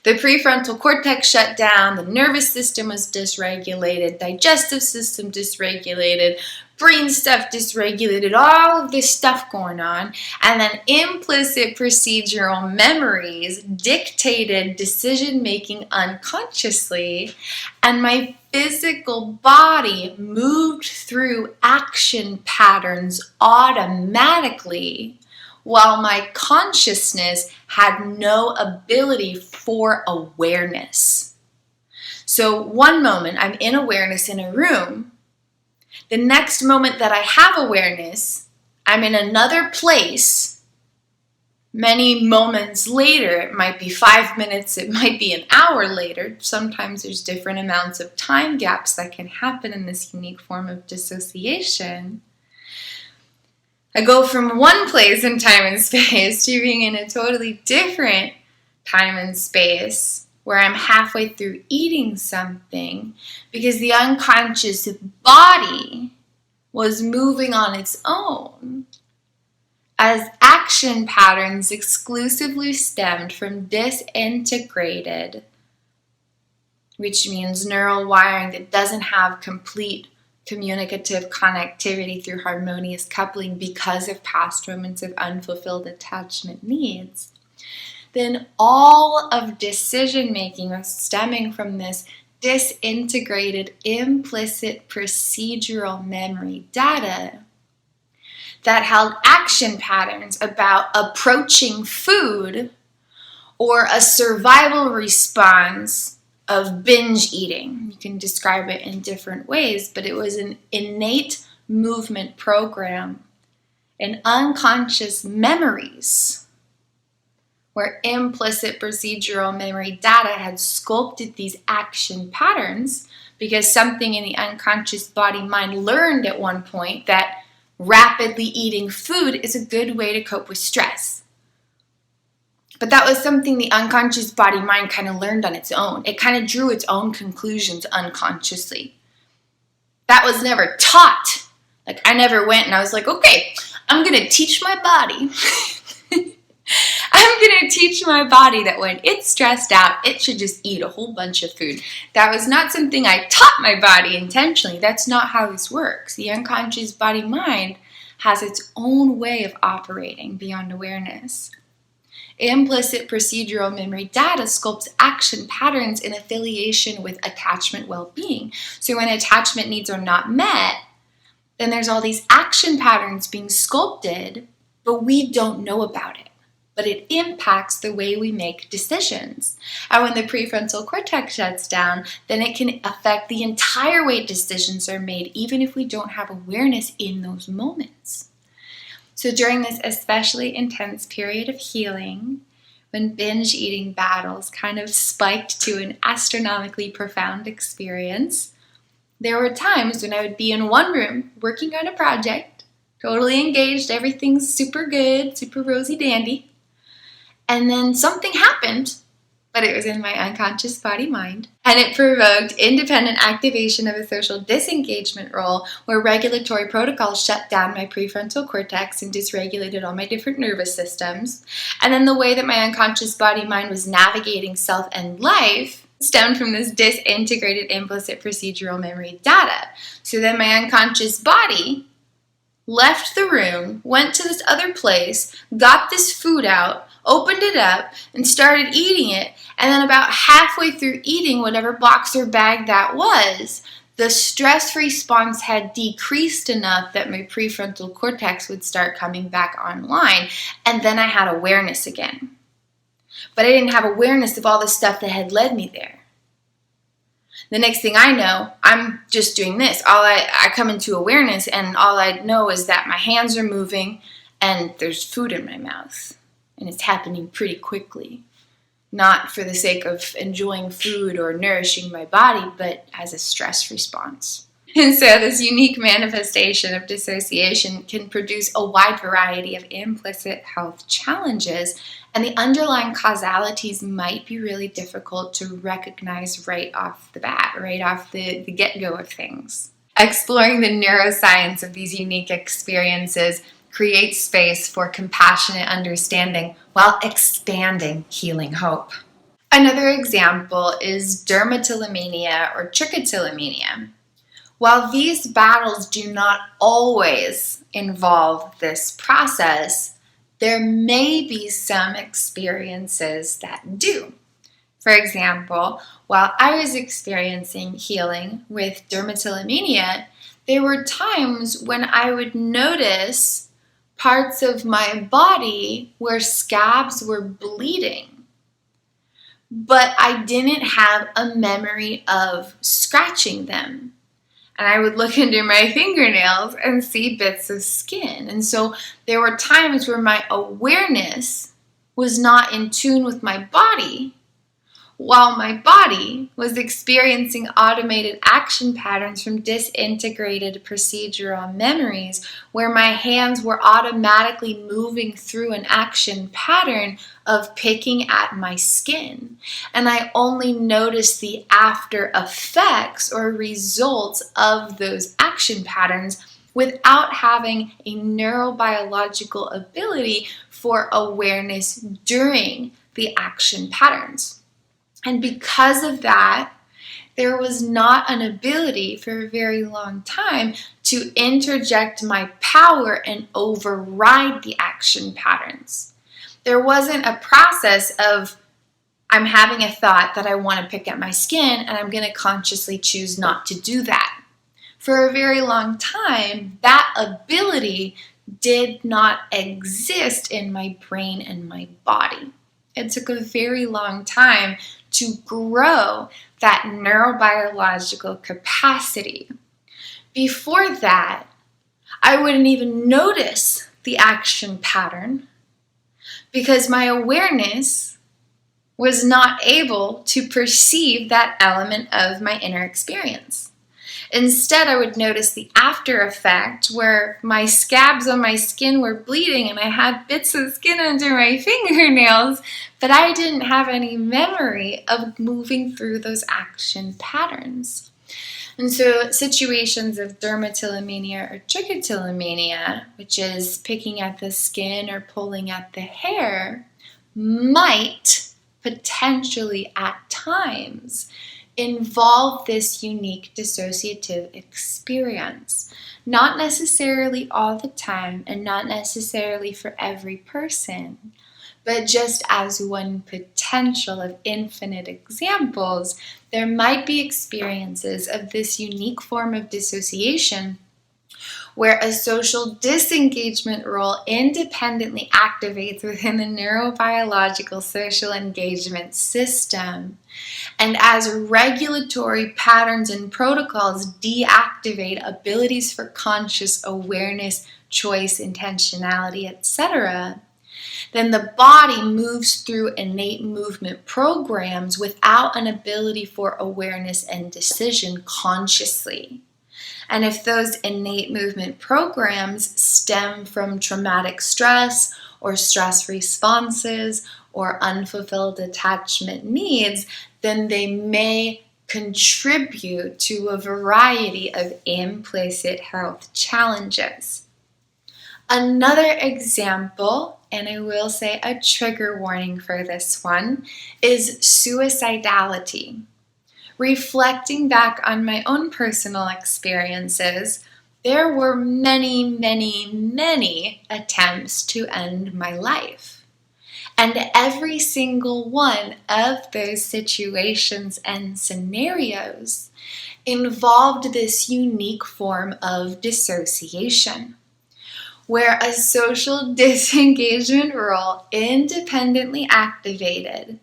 [SPEAKER 1] The prefrontal cortex shut down, the nervous system was dysregulated, digestive system dysregulated, brain stuff dysregulated, all of this stuff going on, and then implicit procedural memories dictated decision-making unconsciously, and my physical body moved through action patterns automatically, while my consciousness had no ability for awareness. So one moment I'm in awareness in a room, the next moment that I have awareness, I'm in another place. Many moments later, it might be 5 minutes, it might be an hour later. Sometimes there's different amounts of time gaps that can happen in this unique form of dissociation. I go from one place in time and space to being in a totally different time and space where I'm halfway through eating something because the unconscious body was moving on its own as action patterns exclusively stemmed from disintegrated, which means neural wiring that doesn't have complete communicative connectivity through harmonious coupling because of past moments of unfulfilled attachment needs, then all of decision making was stemming from this disintegrated implicit procedural memory data that held action patterns about approaching food or a survival response of binge eating. You can describe it in different ways, but it was an innate movement program and unconscious memories where implicit procedural memory data had sculpted these action patterns because something in the unconscious body-mind learned at one point that rapidly eating food is a good way to cope with stress. But that was something the unconscious body-mind kind of learned on its own. It kind of drew its own conclusions unconsciously. That was never taught. Like, I never went and I was like, okay, I'm going to teach my body. I'm gonna teach my body that when it's stressed out, it should just eat a whole bunch of food. That was not something I taught my body intentionally. That's not how this works. The unconscious body-mind has its own way of operating beyond awareness. Implicit procedural memory data sculpts action patterns in affiliation with attachment well-being. So when attachment needs are not met, then there's all these action patterns being sculpted, but we don't know about it. But it impacts the way we make decisions. And when the prefrontal cortex shuts down, then it can affect the entire way decisions are made, even if we don't have awareness in those moments. So during this especially intense period of healing, when binge eating battles kind of spiked to an astronomically profound experience, there were times when I would be in one room working on a project, totally engaged, everything's super good, super rosy dandy, and then something happened, but it was in my unconscious body-mind, and it provoked independent activation of a social disengagement role where regulatory protocols shut down my prefrontal cortex and dysregulated all my different nervous systems. And then the way that my unconscious body-mind was navigating self and life stemmed from this disintegrated implicit procedural memory data. So then my unconscious body left the room, went to this other place, got this food out, opened it up, and started eating it. And then about halfway through eating whatever box or bag that was, the stress response had decreased enough that my prefrontal cortex would start coming back online. And then I had awareness again. But I didn't have awareness of all the stuff that had led me there. The next thing I know, I'm just doing this. I come into awareness, and all I know is that my hands are moving and there's food in my mouth. And it's happening pretty quickly. Not for the sake of enjoying food or nourishing my body, but as a stress response. And so this unique manifestation of dissociation can produce a wide variety of implicit health challenges, and the underlying causalities might be really difficult to recognize right off the bat, right off the get-go of things. Exploring the neuroscience of these unique experiences creates space for compassionate understanding while expanding healing hope. Another example is dermatillomania or trichotillomania. While these battles do not always involve this process, there may be some experiences that do. For example, while I was experiencing healing with dermatillomania, there were times when I would notice parts of my body where scabs were bleeding, but I didn't have a memory of scratching them. And I would look under my fingernails and see bits of skin. And so there were times where my awareness was not in tune with my body, while my body was experiencing automated action patterns from disintegrated procedural memories, where my hands were automatically moving through an action pattern of picking at my skin. And I only noticed the after effects or results of those action patterns without having a neurobiological ability for awareness during the action patterns. And because of that, there was not an ability for a very long time to interject my power and override the action patterns. There wasn't a process of, I'm having a thought that I want to pick at my skin, and I'm going to consciously choose not to do that. For a very long time, that ability did not exist in my brain and my body. It took a very long time to grow that neurobiological capacity. Before that, I wouldn't even notice the action pattern because my awareness was not able to perceive that element of my inner experience. Instead, I would notice the after effect where my scabs on my skin were bleeding and I had bits of skin under my fingernails, but I didn't have any memory of moving through those action patterns. And so situations of dermatillomania or trichotillomania, which is picking at the skin or pulling at the hair, might potentially at times involve this unique dissociative experience. Not necessarily all the time and not necessarily for every person, but just as one potential of infinite examples, there might be experiences of this unique form of dissociation where a social disengagement role independently activates within the neurobiological social engagement system. And as regulatory patterns and protocols deactivate abilities for conscious awareness, choice, intentionality, etc., then the body moves through innate movement programs without an ability for awareness and decision consciously. And if those innate movement programs stem from traumatic stress or stress responses or unfulfilled attachment needs, then they may contribute to a variety of implicit health challenges. Another example, and I will say a trigger warning for this one, is suicidality. Reflecting back on my own personal experiences, there were many attempts to end my life. And every single one of those situations and scenarios involved this unique form of dissociation, where a social disengagement role independently activated.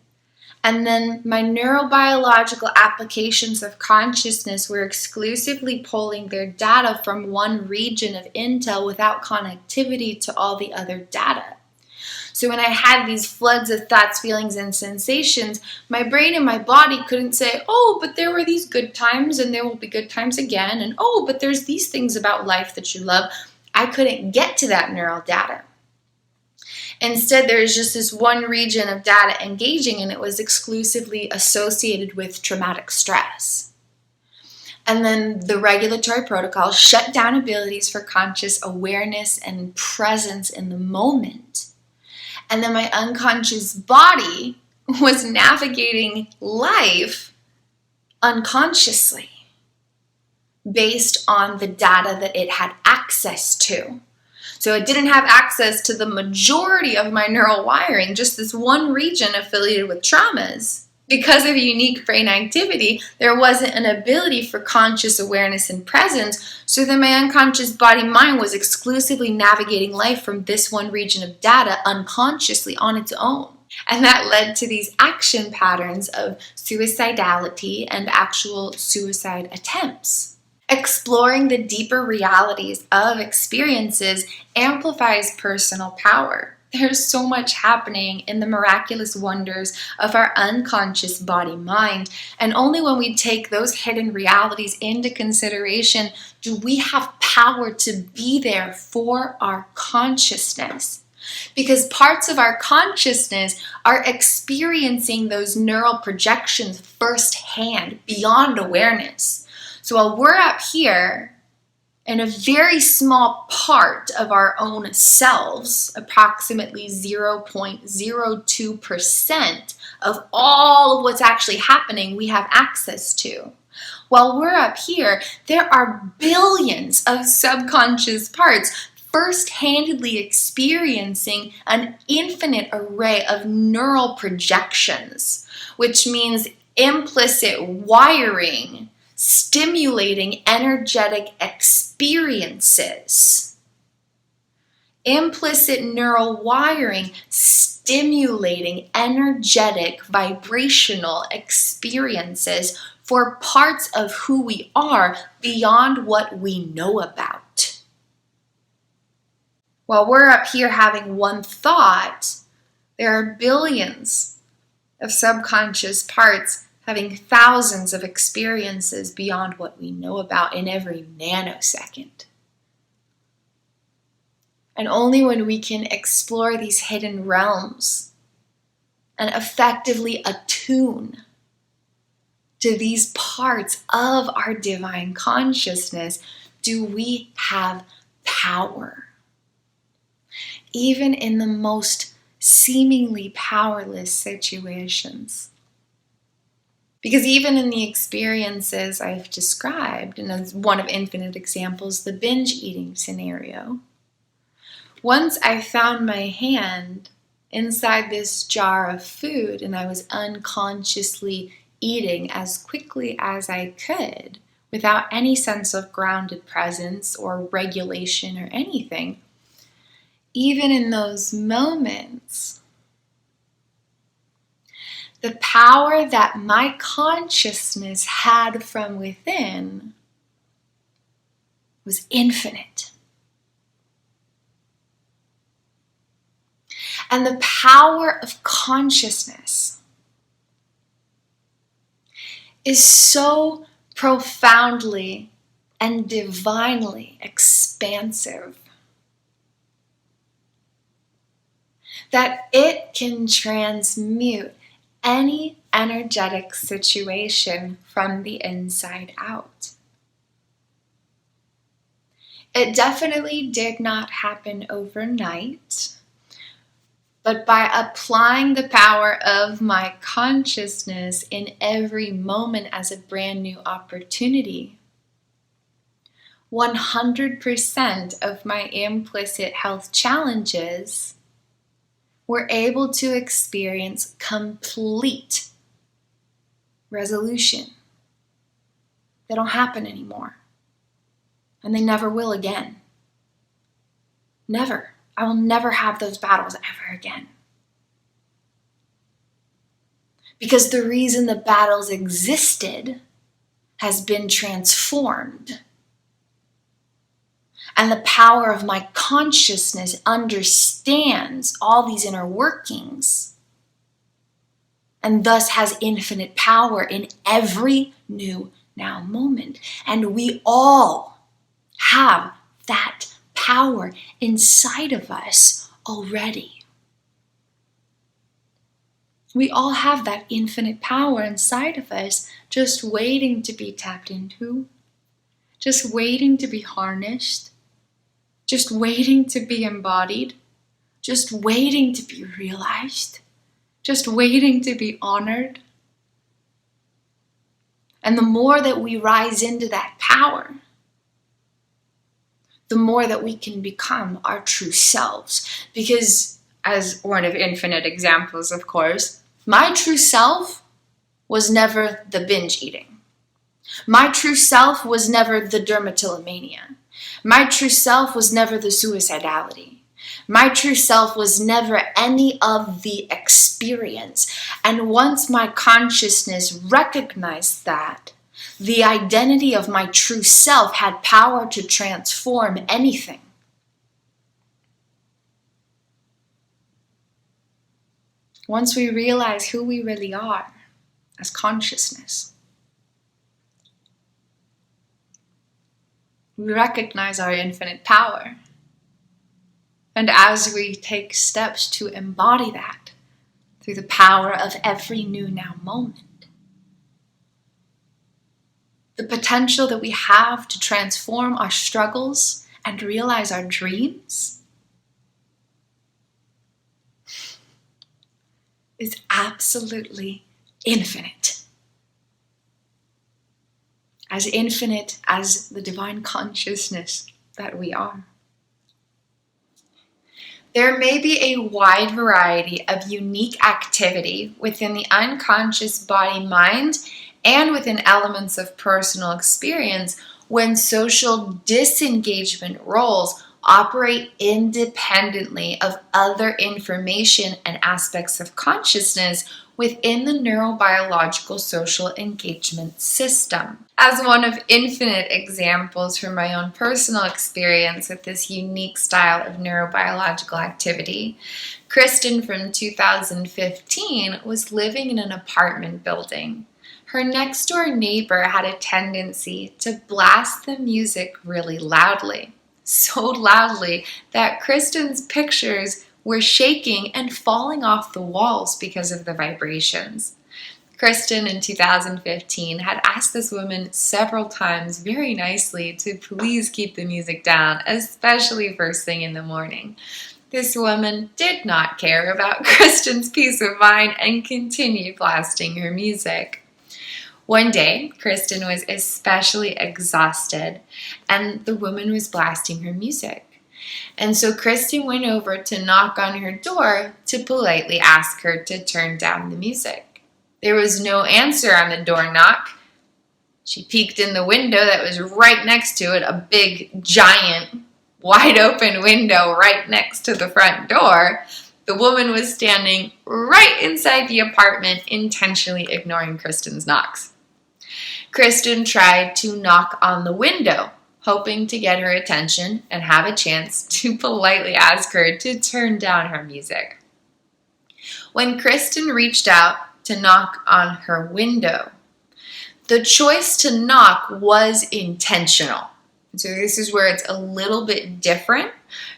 [SPEAKER 1] And then my neurobiological applications of consciousness were exclusively pulling their data from one region of intel without connectivity to all the other data. So when I had these floods of thoughts, feelings, and sensations, my brain and my body couldn't say, oh, but there were these good times and there will be good times again. And oh, but there's these things about life that you love. I couldn't get to that neural data. Instead, there was just this one region of data engaging, and it was exclusively associated with traumatic stress. And then the regulatory protocol shut down abilities for conscious awareness and presence in the moment. And then my unconscious body was navigating life unconsciously based on the data that it had access to. So it didn't have access to the majority of my neural wiring, just this one region affiliated with traumas. Because of unique brain activity, there wasn't an ability for conscious awareness and presence, so then my unconscious body-mind was exclusively navigating life from this one region of data unconsciously on its own. And that led to these action patterns of suicidality and actual suicide attempts. Exploring the deeper realities of experiences amplifies personal power. There's so much happening in the miraculous wonders of our unconscious body-mind, and only when we take those hidden realities into consideration do we have power to be there for our consciousness. Because parts of our consciousness are experiencing those neural projections firsthand, beyond awareness. So while we're up here in a very small part of our own selves, approximately 0.02% of all of what's actually happening we have access to. While we're up here, there are billions of subconscious parts first-handedly experiencing an infinite array of neural projections, which means implicit wiring stimulating energetic experiences. Implicit neural wiring stimulating energetic vibrational experiences for parts of who we are beyond what we know about. While we're up here having one thought, there are billions of subconscious parts having thousands of experiences beyond what we know about in every nanosecond. And only when we can explore these hidden realms and effectively attune to these parts of our divine consciousness do we have power. Even in the most seemingly powerless situations. Because even in the experiences I've described, and as one of infinite examples, the binge eating scenario, once I found my hand inside this jar of food and I was unconsciously eating as quickly as I could without any sense of grounded presence or regulation or anything, even in those moments, the power that my consciousness had from within was infinite. And the power of consciousness is so profoundly and divinely expansive that it can transmute any energetic situation from the inside out. It definitely did not happen overnight, but by applying the power of my consciousness in every moment as a brand new opportunity, 100% of my implicit health challenges were able to experience complete resolution. They don't happen anymore. And they never will again. Never. I will never have those battles ever again. Because the reason the battles existed has been transformed. And the power of my consciousness understands all these inner workings and thus has infinite power in every new now moment. And we all have that power inside of us already. We all have that infinite power inside of us just waiting to be tapped into, just waiting to be harnessed, just waiting to be embodied, just waiting to be realized, just waiting to be honored. And the more that we rise into that power, the more that we can become our true selves. Because, as one of infinite examples, of course, my true self was never the binge eating. My true self was never the dermatillomania. My true self was never the suicidality. My true self was never any of the experience. And once my consciousness recognized that, the identity of my true self had power to transform anything. Once we realize who we really are as consciousness, we recognize our infinite power. And as we take steps to embody that through the power of every new now moment, the potential that we have to transform our struggles and realize our dreams is absolutely infinite. As infinite as the divine consciousness that we are. There may be a wide variety of unique activity within the unconscious body-mind and within elements of personal experience when social disengagement roles operate independently of other information and aspects of consciousness within the neurobiological social engagement system. As one of infinite examples from my own personal experience with this unique style of neurobiological activity, Kristin from 2015 was living in an apartment building. Her next door neighbor had a tendency to blast the music really loudly. So loudly that Kristin's pictures were shaking and falling off the walls because of the vibrations. Kristin in 2015 had asked this woman several times very nicely to please keep the music down, especially first thing in the morning. This woman did not care about Kristin's peace of mind and continued blasting her music. One day, Kristin was especially exhausted, and the woman was blasting her music. And so Kristin went over to knock on her door to politely ask her to turn down the music. There was no answer on the door knock. She peeked in the window that was right next to it, a big, giant, wide open window right next to the front door. The woman was standing right inside the apartment, intentionally ignoring Kristin's knocks. Kristin tried to knock on the window, hoping to get her attention and have a chance to politely ask her to turn down her music. When Kristin reached out to knock on her window, the choice to knock was intentional. So this is where it's a little bit different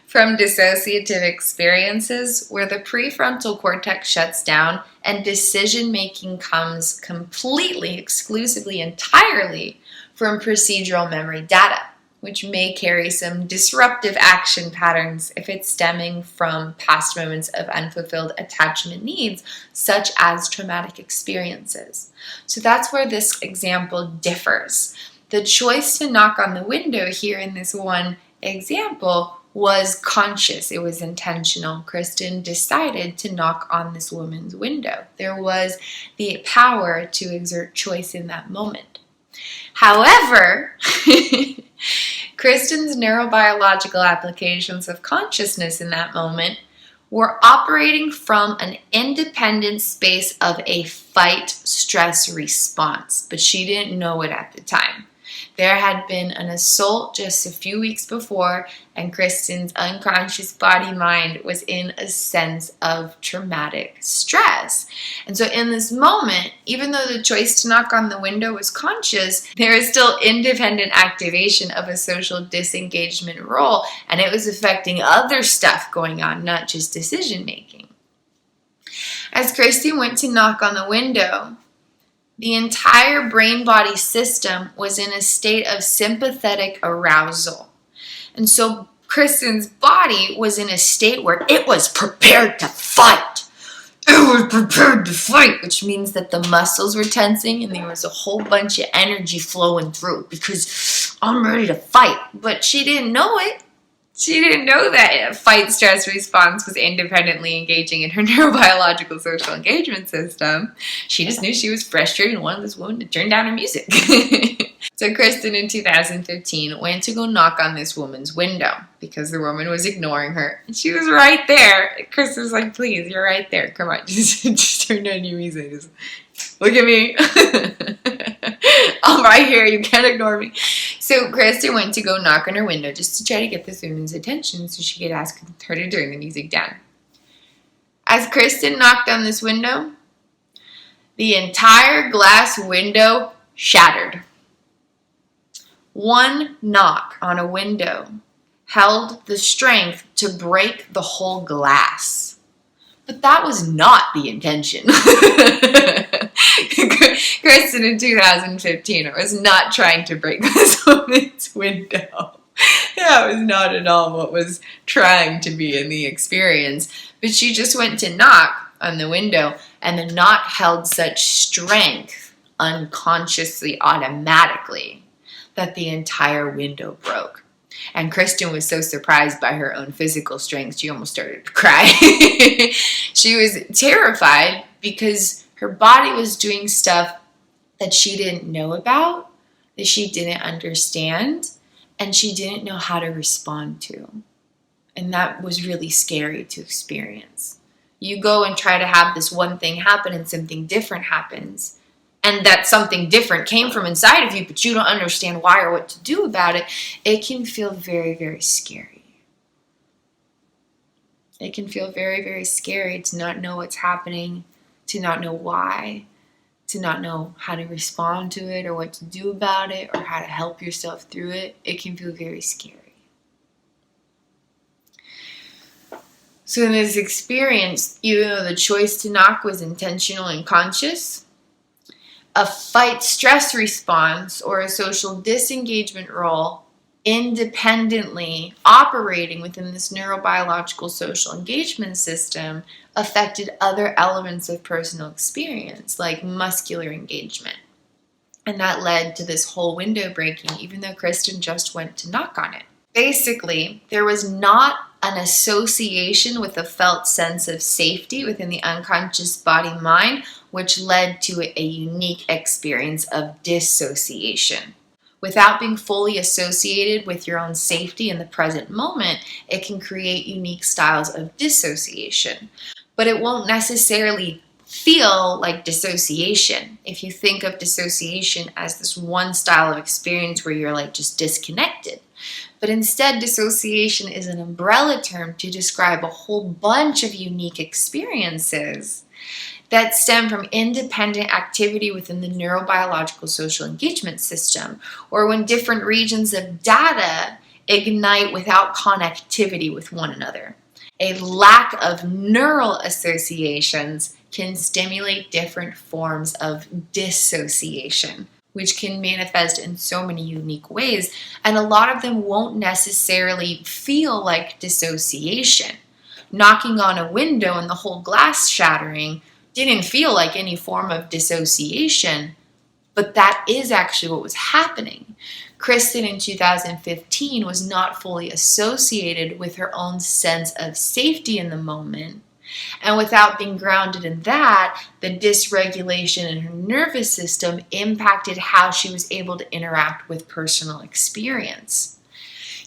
[SPEAKER 1] from dissociative experiences where the prefrontal cortex shuts down and decision-making comes completely, exclusively, entirely from procedural memory data, which may carry some disruptive action patterns if it's stemming from past moments of unfulfilled attachment needs, such as traumatic experiences. So that's where this example differs. The choice to knock on the window here in this one example was conscious. It was intentional. Kristin decided to knock on this woman's window. There was the power to exert choice in that moment. However, Kristin's neurobiological applications of consciousness in that moment were operating from an independent space of a fight-stress response, but she didn't know it at the time. There had been an assault just a few weeks before, and Kristin's unconscious body-mind was in a sense of traumatic stress. And so in this moment, even though the choice to knock on the window was conscious, there is still independent activation of a social disengagement role, and it was affecting other stuff going on, not just decision-making. As Kristin went to knock on the window, the entire brain-body system was in a state of sympathetic arousal. And so Kristin's body was in a state where it was prepared to fight. It was prepared to fight, which means that the muscles were tensing and there was a whole bunch of energy flowing through because I'm ready to fight. But she didn't know it. She didn't know that a fight stress response was independently engaging in her neurobiological social engagement system. She just knew she was frustrated and wanted this woman to turn down her music. So Kristin in 2015 went to go knock on this woman's window because the woman was ignoring her. And she was right there. Kristin was like, please, you're right there. Come on, just turn down your music. Just look at me. I'm right here. You can't ignore me. So Kristin went to go knock on her window just to try to get this woman's attention so she could ask her to turn the music down. As Kristin knocked on this window, the entire glass window shattered. One knock on a window held the strength to break the whole glass. But that was not the intention. Kristin in 2015 was not trying to break this woman's window. That was not at all what was trying to be in the experience. But she just went to knock on the window, and the knock held such strength unconsciously, automatically, that the entire window broke. And Kristin was so surprised by her own physical strength, she almost started to cry. She was terrified because her body was doing stuff that she didn't know about, that she didn't understand, and she didn't know how to respond to. And that was really scary to experience. You go and try to have this one thing happen and something different happens. And that something different came from inside of you, but you don't understand why or what to do about it. It can feel very, very scary. It can feel very, very scary to not know what's happening, to not know why, to not know how to respond to it or what to do about it or how to help yourself through it. It can feel very scary. So in this experience, even though the choice to knock was intentional and conscious, a fight stress response or a social disengagement role independently operating within this neurobiological social engagement system affected other elements of personal experience, like muscular engagement. And that led to this whole window breaking, even though Kristin just went to knock on it. Basically, there was not an association with a felt sense of safety within the unconscious body-mind, which led to a unique experience of dissociation. Without being fully associated with your own safety in the present moment, it can create unique styles of dissociation. But it won't necessarily feel like dissociation. If you think of dissociation as this one style of experience where you're like just disconnected. But instead, dissociation is an umbrella term to describe a whole bunch of unique experiences that stem from independent activity within the neurobiological social engagement system, or when different regions of data ignite without connectivity with one another. A lack of neural associations can stimulate different forms of dissociation, which can manifest in so many unique ways, and a lot of them won't necessarily feel like dissociation. Knocking on a window and the whole glass shattering didn't feel like any form of dissociation, but that is actually what was happening. Kristin in 2015 was not fully associated with her own sense of safety in the moment. And without being grounded in that, the dysregulation in her nervous system impacted how she was able to interact with personal experience.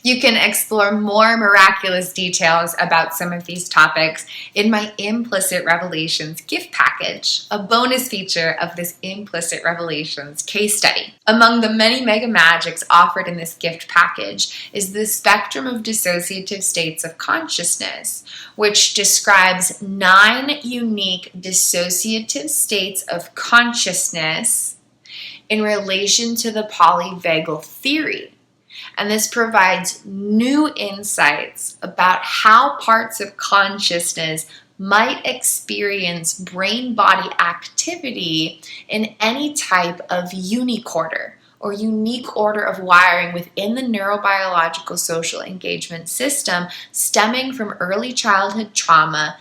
[SPEAKER 1] You can explore more miraculous details about some of these topics in my Implicit Revelations gift package, a bonus feature of this Implicit Revelations case study. Among the many mega magics offered in this gift package is the spectrum of dissociative states of consciousness, which describes 9 unique dissociative states of consciousness in relation to the polyvagal theory. And this provides new insights about how parts of consciousness might experience brain-body activity in any type of unicorder or unique order of wiring within the neurobiological social engagement system stemming from early childhood trauma,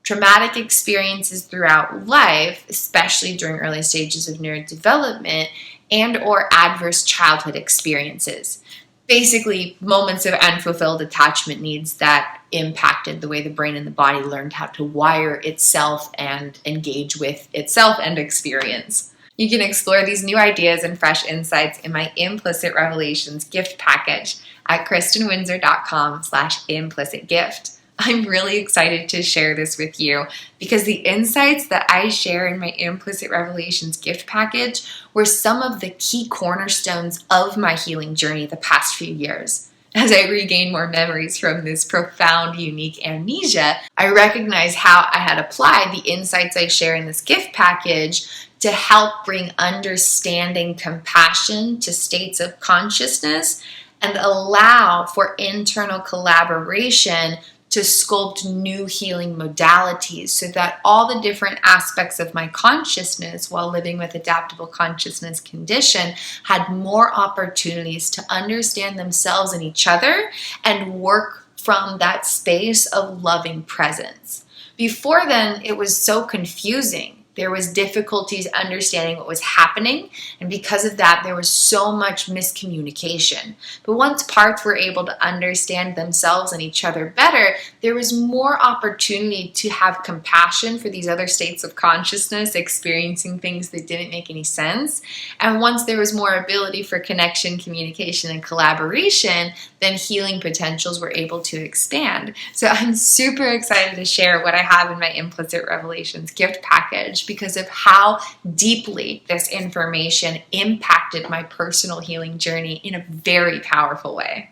[SPEAKER 1] traumatic experiences throughout life, especially during early stages of neurodevelopment, and or adverse childhood experiences. Basically, moments of unfulfilled attachment needs that impacted the way the brain and the body learned how to wire itself and engage with itself and experience. You can explore these new ideas and fresh insights in my Implicit Revelations gift package at kristinwindsor.com/implicitgift. I'm really excited to share this with you because the insights that I share in my Implicit Revelations gift package were some of the key cornerstones of my healing journey the past few years. As I regain more memories from this profound, unique amnesia, I recognize how I had applied the insights I share in this gift package to help bring understanding, compassion to states of consciousness and allow for internal collaboration to sculpt new healing modalities so that all the different aspects of my consciousness while living with adaptable consciousness condition had more opportunities to understand themselves and each other and work from that space of loving presence. Before then, it was so confusing. There was difficulties understanding what was happening, and because of that, there was so much miscommunication. But once parts were able to understand themselves and each other better, there was more opportunity to have compassion for these other states of consciousness experiencing things that didn't make any sense. And once there was more ability for connection, communication, and collaboration, then healing potentials were able to expand. So I'm super excited to share what I have in my Implicit Revelations gift package because of how deeply this information impacted my personal healing journey in a very powerful way.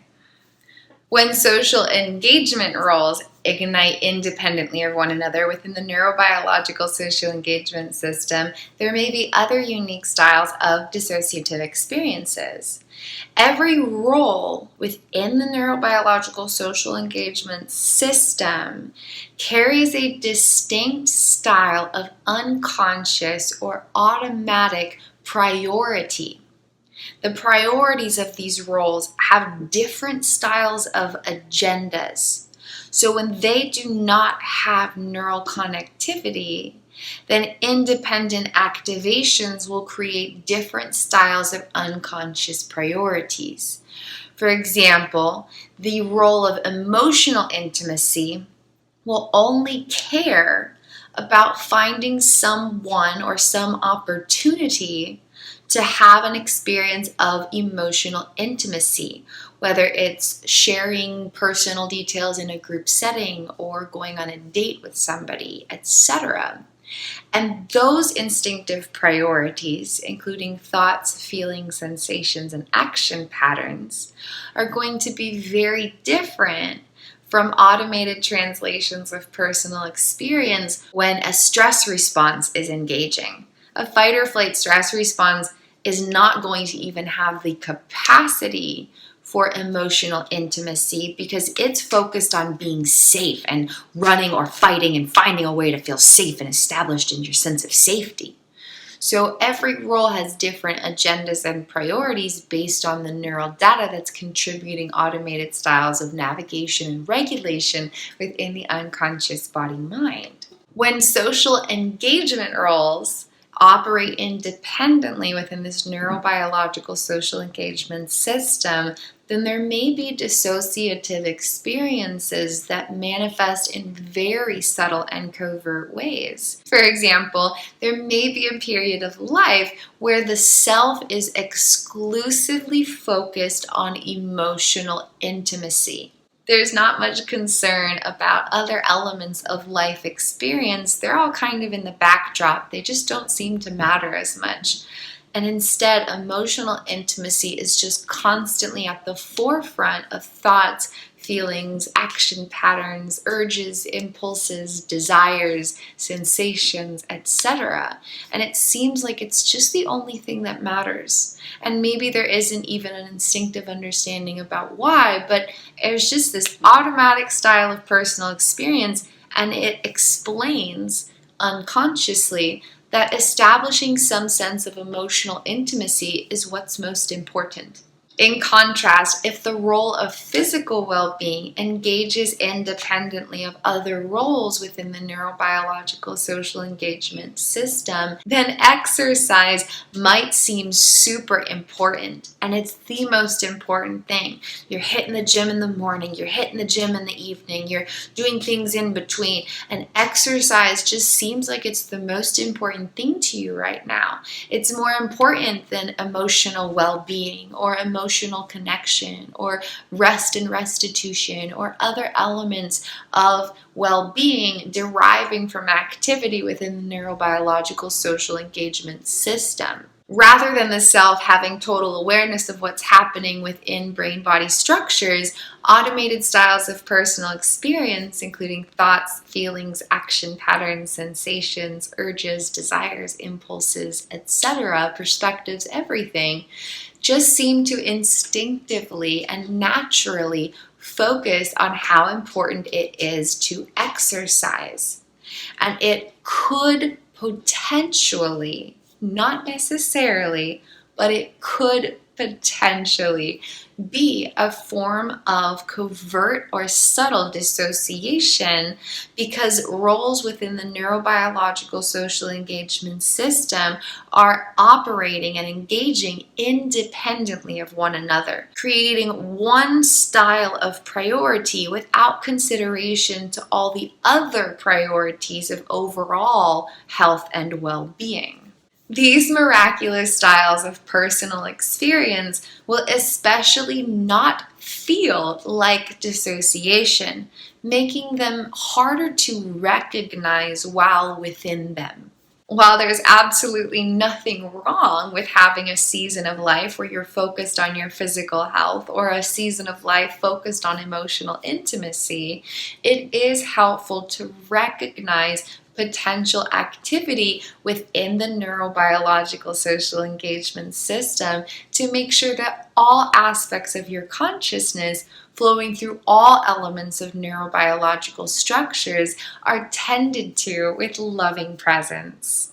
[SPEAKER 1] When social engagement roles ignite independently of one another within the neurobiological social engagement system, there may be other unique styles of dissociative experiences. Every role within the neurobiological social engagement system carries a distinct style of unconscious or automatic priority The priorities of these roles have different styles of agendas. So when they do not have neural connectivity, then independent activations will create different styles of unconscious priorities. For example, the role of emotional intimacy will only care about finding someone or some opportunity to have an experience of emotional intimacy, whether it's sharing personal details in a group setting or going on a date with somebody, etc. And those instinctive priorities, including thoughts, feelings, sensations, and action patterns, are going to be very different from automated translations of personal experience when a stress response is engaging. A fight or flight stress response is not going to even have the capacity for emotional intimacy because it's focused on being safe and running or fighting and finding a way to feel safe and established in your sense of safety. So every role has different agendas and priorities based on the neural data that's contributing automated styles of navigation and regulation within the unconscious body-mind. When social engagement roles operate independently within this neurobiological social engagement system, then there may be dissociative experiences that manifest in very subtle and covert ways. For example, there may be a period of life where the self is exclusively focused on emotional intimacy. There's not much concern about other elements of life experience. They're all kind of in the backdrop. They just don't seem to matter as much. And instead, emotional intimacy is just constantly at the forefront of thoughts, feelings, action patterns, urges, impulses, desires, sensations, etc. And it seems like it's just the only thing that matters. And maybe there isn't even an instinctive understanding about why, but there's just this automatic style of personal experience, and it explains unconsciously that establishing some sense of emotional intimacy is what's most important. In contrast, if the role of physical well-being engages independently of other roles within the neurobiological social engagement system, then exercise might seem super important, and it's the most important thing. You're hitting the gym in the morning, you're hitting the gym in the evening, you're doing things in between, and exercise just seems like it's the most important thing to you right now. It's more important than emotional well-being or emotional connection or rest and restitution or other elements of well-being deriving from activity within the neurobiological social engagement system. Rather than the self having total awareness of what's happening within brain-body structures, automated styles of personal experience, including thoughts, feelings, action patterns, sensations, urges, desires, impulses, etc., perspectives, everything, just seem to instinctively and naturally focus on how important it is to exercise. And it could potentially, not necessarily, but it could potentially be a form of covert or subtle dissociation because roles within the neurobiological social engagement system are operating and engaging independently of one another, creating one style of priority without consideration to all the other priorities of overall health and well-being. These miraculous styles of personal experience will especially not feel like dissociation, making them harder to recognize while within them. While there's absolutely nothing wrong with having a season of life where you're focused on your physical health or a season of life focused on emotional intimacy, it is helpful to recognize potential activity within the neurobiological social engagement system to make sure that all aspects of your consciousness flowing through all elements of neurobiological structures are tended to with loving presence.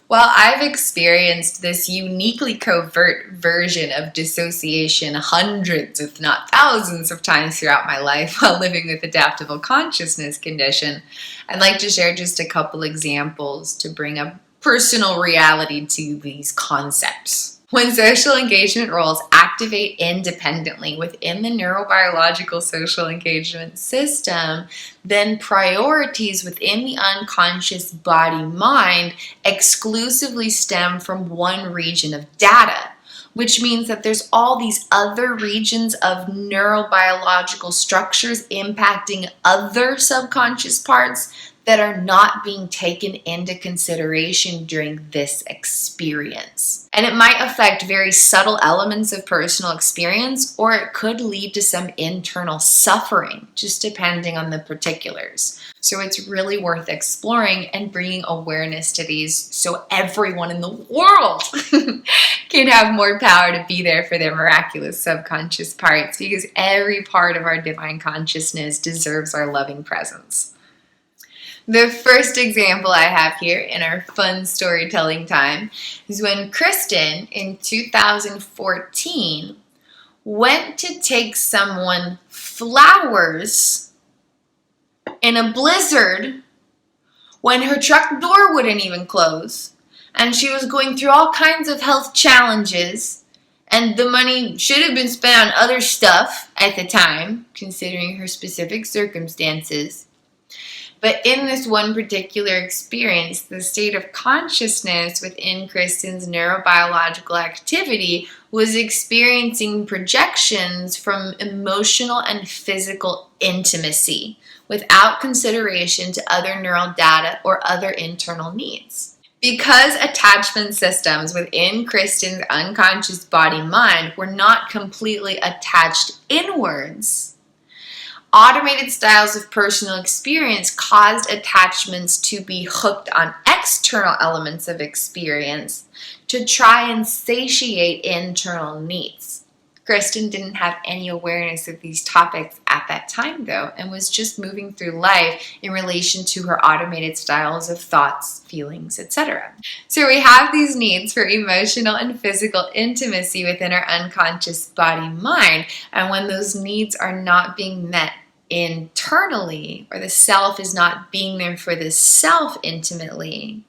[SPEAKER 1] While I've experienced this uniquely covert version of dissociation hundreds, if not thousands of times throughout my life while living with adaptable consciousness condition, I'd like to share just a couple examples to bring a personal reality to these concepts. When social engagement roles activate independently within the neurobiological social engagement system, then priorities within the unconscious body-mind exclusively stem from one region of data, which means that there's all these other regions of neurobiological structures impacting other subconscious parts that are not being taken into consideration during this experience. And it might affect very subtle elements of personal experience, or it could lead to some internal suffering, just depending on the particulars. So it's really worth exploring and bringing awareness to these so everyone in the world can have more power to be there for their miraculous subconscious parts, because every part of our divine consciousness deserves our loving presence. The first example I have here in our fun storytelling time is when Kristin, in 2014, went to take someone flowers in a blizzard when her truck door wouldn't even close, and she was going through all kinds of health challenges, and the money should have been spent on other stuff at the time, considering her specific circumstances. But in this one particular experience, the state of consciousness within Kristin's neurobiological activity was experiencing projections from emotional and physical intimacy without consideration to other neural data or other internal needs. Because attachment systems within Kristin's unconscious body-mind were not completely attached inwards, automated styles of personal experience caused attachments to be hooked on external elements of experience to try and satiate internal needs. Kristin didn't have any awareness of these topics at that time, though, and was just moving through life in relation to her automated styles of thoughts, feelings, etc. So we have these needs for emotional and physical intimacy within our unconscious body-mind, and when those needs are not being met internally, or the self is not being there for the self intimately,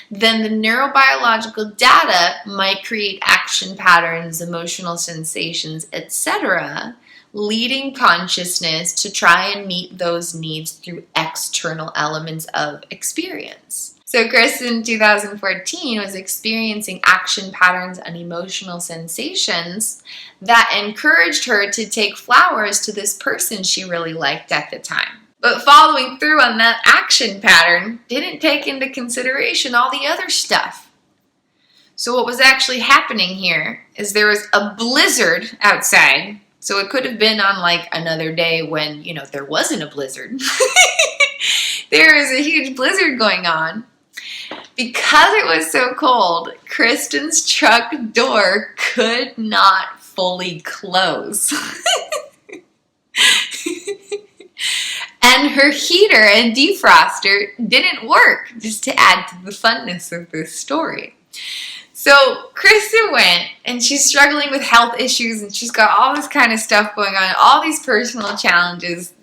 [SPEAKER 1] then the neurobiological data might create action patterns, emotional sensations, etc., leading consciousness to try and meet those needs through external elements of experience. So Kristin in 2014 was experiencing action patterns and emotional sensations that encouraged her to take flowers to this person she really liked at the time. But following through on that action pattern didn't take into consideration all the other stuff. So what was actually happening here is there was a blizzard outside. So it could have been on like another day when, there wasn't a blizzard. There was a huge blizzard going on. Because it was so cold, Kristin's truck door could not fully close. And her heater and defroster didn't work, just to add to the funness of this story. So Kristin went, and she's struggling with health issues, and she's got all this kind of stuff going on, all these personal challenges,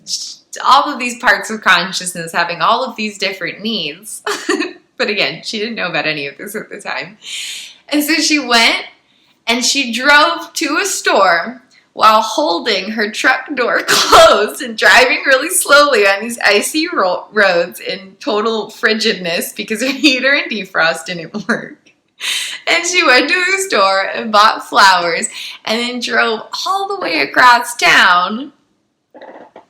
[SPEAKER 1] all of these parts of consciousness having all of these different needs. But again, she didn't know about any of this at the time. And so she went and she drove to a store while holding her truck door closed and driving really slowly on these icy roads in total frigidness because her heater and defrost didn't work. And she went to the store and bought flowers and then drove all the way across town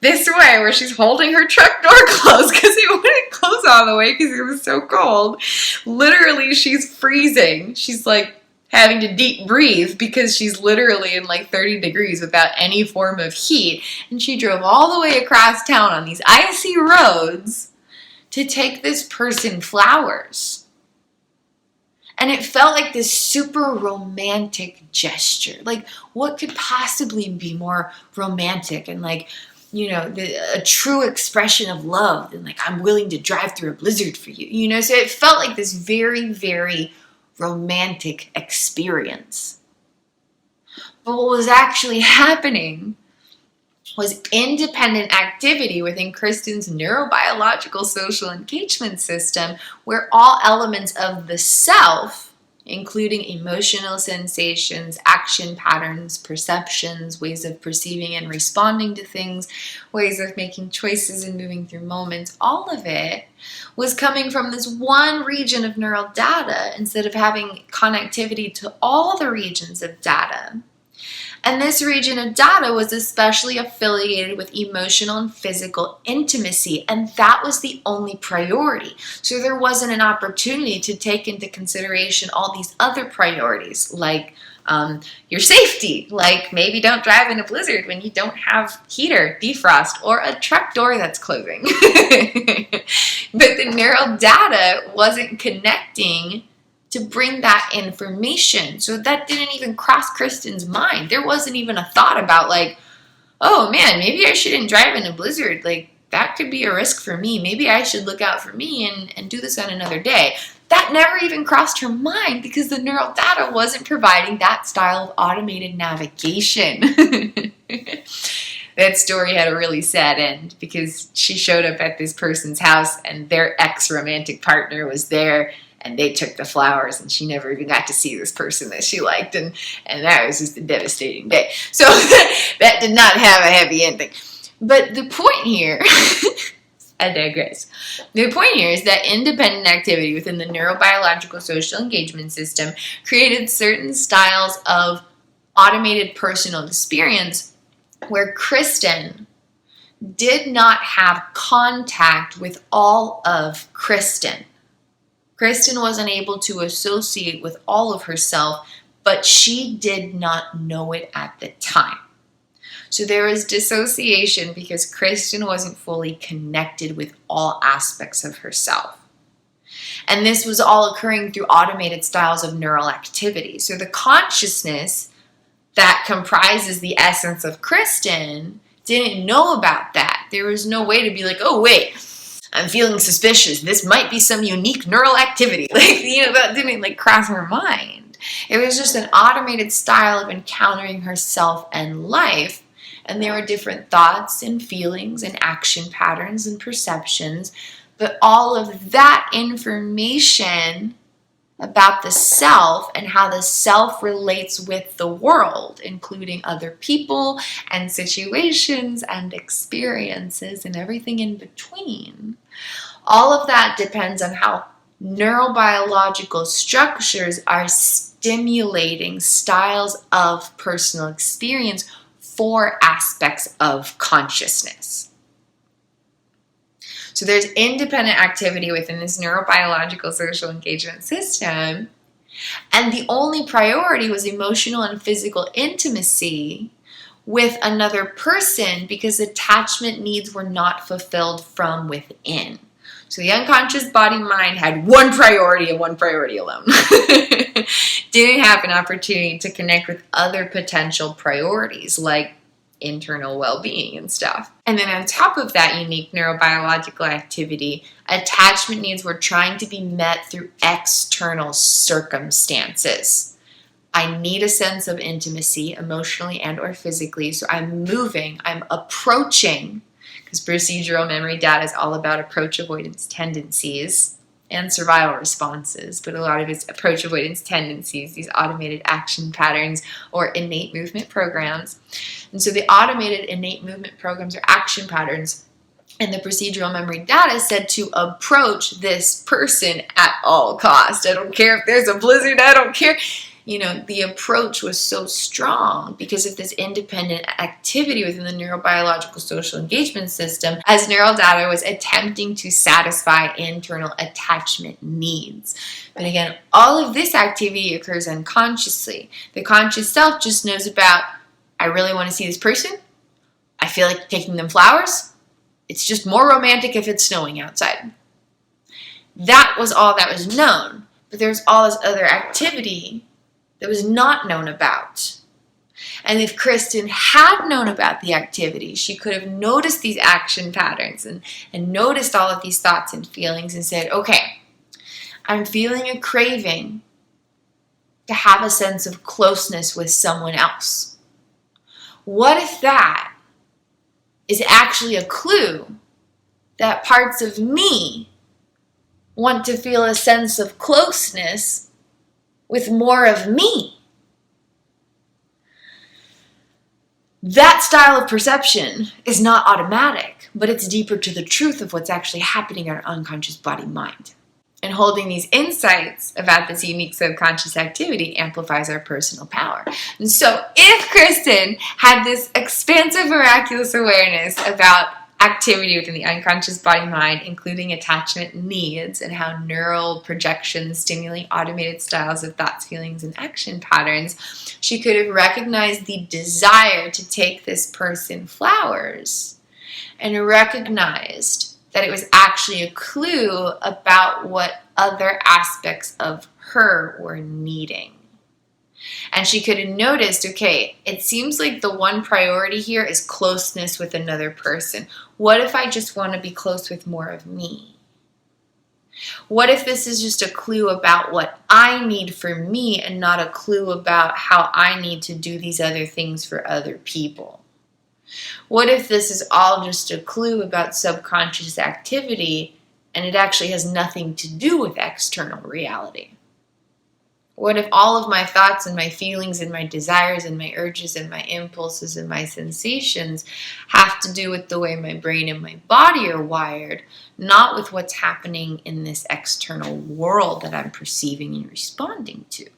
[SPEAKER 1] this way, where she's holding her truck door closed because it wouldn't close all the way because it was so cold. Literally, she's freezing. She's like having to deep breathe because she's literally in like 30 degrees without any form of heat. And she drove all the way across town on these icy roads to take this person flowers. And it felt like this super romantic gesture. Like, what could possibly be more romantic and like a true expression of love than like, I'm willing to drive through a blizzard for you, so it felt like this very, very romantic experience. But what was actually happening was independent activity within Kristin's neurobiological social engagement system, where all elements of the self, including emotional sensations, action patterns, perceptions, ways of perceiving and responding to things, ways of making choices and moving through moments, all of it was coming from this one region of neural data instead of having connectivity to all the regions of data. And this region of data was especially affiliated with emotional and physical intimacy, and that was the only priority. So there wasn't an opportunity to take into consideration all these other priorities, like your safety, like maybe don't drive in a blizzard when you don't have heater, defrost, or a truck door that's closing. But the neural data wasn't connecting to bring that information. So that didn't even cross Kristin's mind. There wasn't even a thought about like, oh man, maybe I shouldn't drive in a blizzard. Like that could be a risk for me. Maybe I should look out for me and do this on another day. That never even crossed her mind because the neural data wasn't providing that style of automated navigation. That story had a really sad end because she showed up at this person's house and their ex-romantic partner was there. And they took the flowers, and she never even got to see this person that she liked, and that was just a devastating day. So that did not have a happy ending. But the point here, I digress. The point here is that independent activity within the neurobiological social engagement system created certain styles of automated personal experience where Kristin did not have contact with all of Kristin. Kristin wasn't able to associate with all of herself, but she did not know it at the time. So there was dissociation because Kristin wasn't fully connected with all aspects of herself. And this was all occurring through automated styles of neural activity. So the consciousness that comprises the essence of Kristin didn't know about that. There was no way to be like, oh wait, I'm feeling suspicious. This might be some unique neural activity. That didn't cross her mind. It was just an automated style of encountering herself and life. And there were different thoughts and feelings and action patterns and perceptions. But all of that information about the self and how the self relates with the world, including other people and situations and experiences and everything in between. All of that depends on how neurobiological structures are stimulating styles of personal experience for aspects of consciousness. So there's independent activity within this neurobiological social engagement system, and the only priority was emotional and physical intimacy with another person because attachment needs were not fulfilled from within. So the unconscious body-mind had one priority and one priority alone. Didn't have an opportunity to connect with other potential priorities like internal well-being and stuff. And then on top of that unique neurobiological activity, attachment needs were trying to be met through external circumstances. I need a sense of intimacy emotionally and or physically, so I'm moving, I'm approaching, because procedural memory data is all about approach avoidance tendencies and survival responses, but a lot of it's approach avoidance tendencies, these automated action patterns or innate movement programs. And so the automated innate movement programs or action patterns and the procedural memory data said to approach this person at all costs. I don't care if there's a blizzard, I don't care. The approach was so strong because of this independent activity within the neurobiological social engagement system as neural data was attempting to satisfy internal attachment needs. But again, all of this activity occurs unconsciously. The conscious self just knows about, I really want to see this person. I feel like taking them flowers. It's just more romantic if it's snowing outside. That was all that was known. But there was all this other activity that was not known about. And if Kristin had known about the activity, she could have noticed these action patterns and noticed all of these thoughts and feelings and said, okay, I'm feeling a craving to have a sense of closeness with someone else. What if that is actually a clue that parts of me want to feel a sense of closeness with more of me? That style of perception is not automatic, but it's deeper to the truth of what's actually happening in our unconscious body-mind. And holding these insights about this unique subconscious activity amplifies our personal power. And so if Kristin had this expansive, miraculous awareness about activity within the unconscious body-mind, including attachment needs and how neural projections stimulate automated styles of thoughts, feelings, and action patterns, she could have recognized the desire to take this person flowers and recognized that it was actually a clue about what other aspects of her were needing. And she could have noticed, okay, it seems like the one priority here is closeness with another person. What if I just want to be close with more of me? What if this is just a clue about what I need for me and not a clue about how I need to do these other things for other people? What if this is all just a clue about subconscious activity and it actually has nothing to do with external reality? What if all of my thoughts and my feelings and my desires and my urges and my impulses and my sensations have to do with the way my brain and my body are wired, not with what's happening in this external world that I'm perceiving and responding to?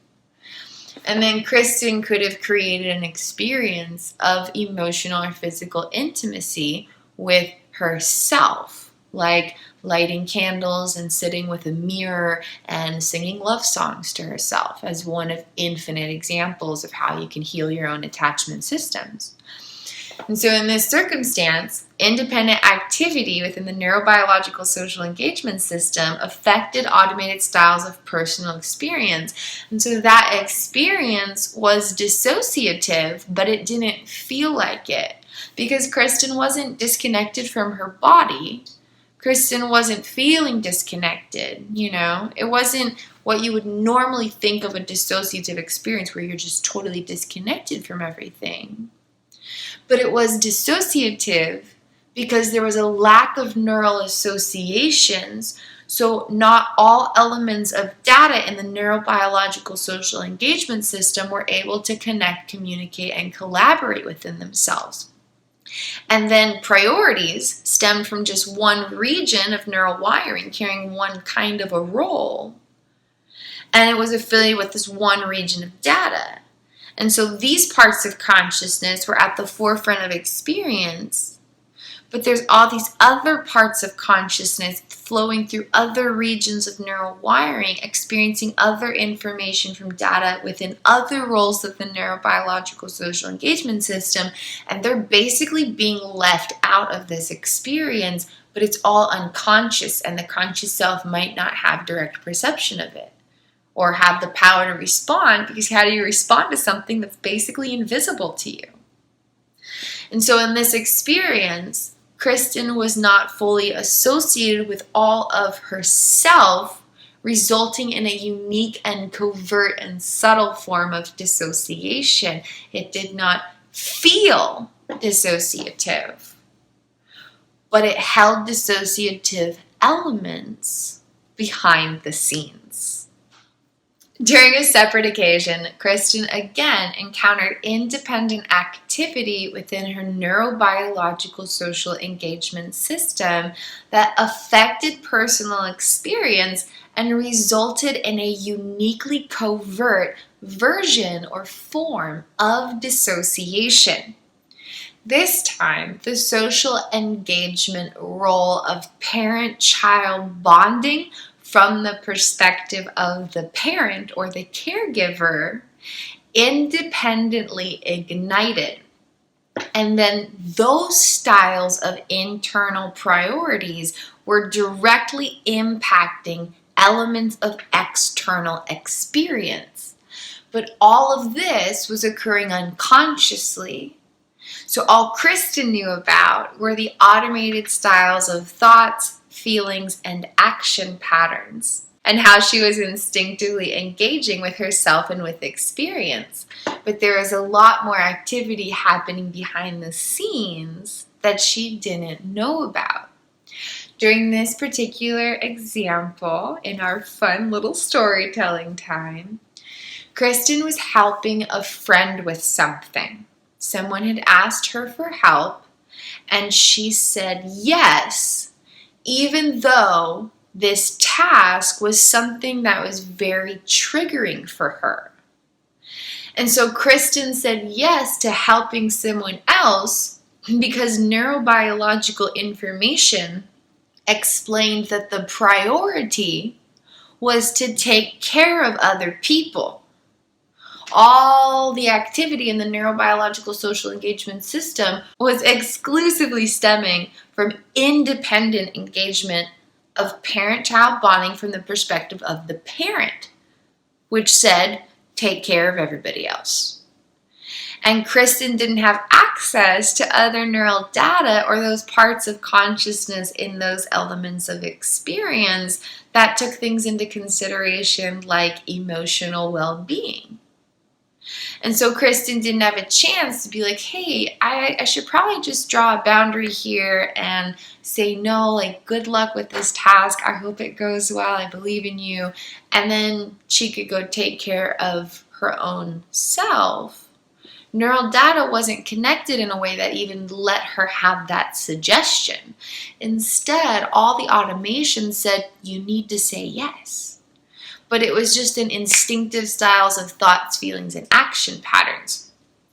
[SPEAKER 1] And then Kristin could have created an experience of emotional or physical intimacy with herself, like lighting candles and sitting with a mirror and singing love songs to herself as one of infinite examples of how you can heal your own attachment systems. And so in this circumstance, independent activity within the neurobiological social engagement system affected automated styles of personal experience. And so that experience was dissociative, but it didn't feel like it because Kristin wasn't disconnected from her body. Kristin wasn't feeling disconnected, It wasn't what you would normally think of a dissociative experience where you're just totally disconnected from everything. But it was dissociative because there was a lack of neural associations, so not all elements of data in the neurobiological social engagement system were able to connect, communicate, and collaborate within themselves. And then priorities stemmed from just one region of neural wiring carrying one kind of a role. And it was affiliated with this one region of data. And so these parts of consciousness were at the forefront of experience. But there's all these other parts of consciousness flowing through other regions of neural wiring, experiencing other information from data within other roles of the neurobiological social engagement system, and they're basically being left out of this experience, but it's all unconscious, and the conscious self might not have direct perception of it or have the power to respond, because how do you respond to something that's basically invisible to you? And so in this experience, Kristin was not fully associated with all of herself, resulting in a unique and covert and subtle form of dissociation. It did not feel dissociative, but it held dissociative elements behind the scenes. During a separate occasion, Kristin again encountered independent activity within her neurobiological social engagement system that affected personal experience and resulted in a uniquely covert version or form of dissociation. This time, the social engagement role of parent-child bonding from the perspective of the parent or the caregiver independently ignited. And then those styles of internal priorities were directly impacting elements of external experience. But all of this was occurring unconsciously. So all Kristin knew about were the automated styles of thoughts, feelings, and action patterns, and how she was instinctively engaging with herself and with experience. But there was a lot more activity happening behind the scenes that she didn't know about. During this particular example, in our fun little storytelling time, Kristin was helping a friend with something. Someone had asked her for help, and she said yes, even though this task was something that was very triggering for her. And so Kristin said yes to helping someone else because neurobiological information explained that the priority was to take care of other people. All the activity in the neurobiological social engagement system was exclusively stemming from independent engagement of parent-child bonding from the perspective of the parent, which said, take care of everybody else. And Kristin didn't have access to other neural data or those parts of consciousness in those elements of experience that took things into consideration like emotional well-being. And so Kristin didn't have a chance to be like, hey, I should probably just draw a boundary here and say no, like good luck with this task. I hope it goes well. I believe in you. And then she could go take care of her own self. Neural data wasn't connected in a way that even let her have that suggestion. Instead, all the automation said, you need to say yes. But it was just an instinctive styles of thoughts, feelings, and action patterns.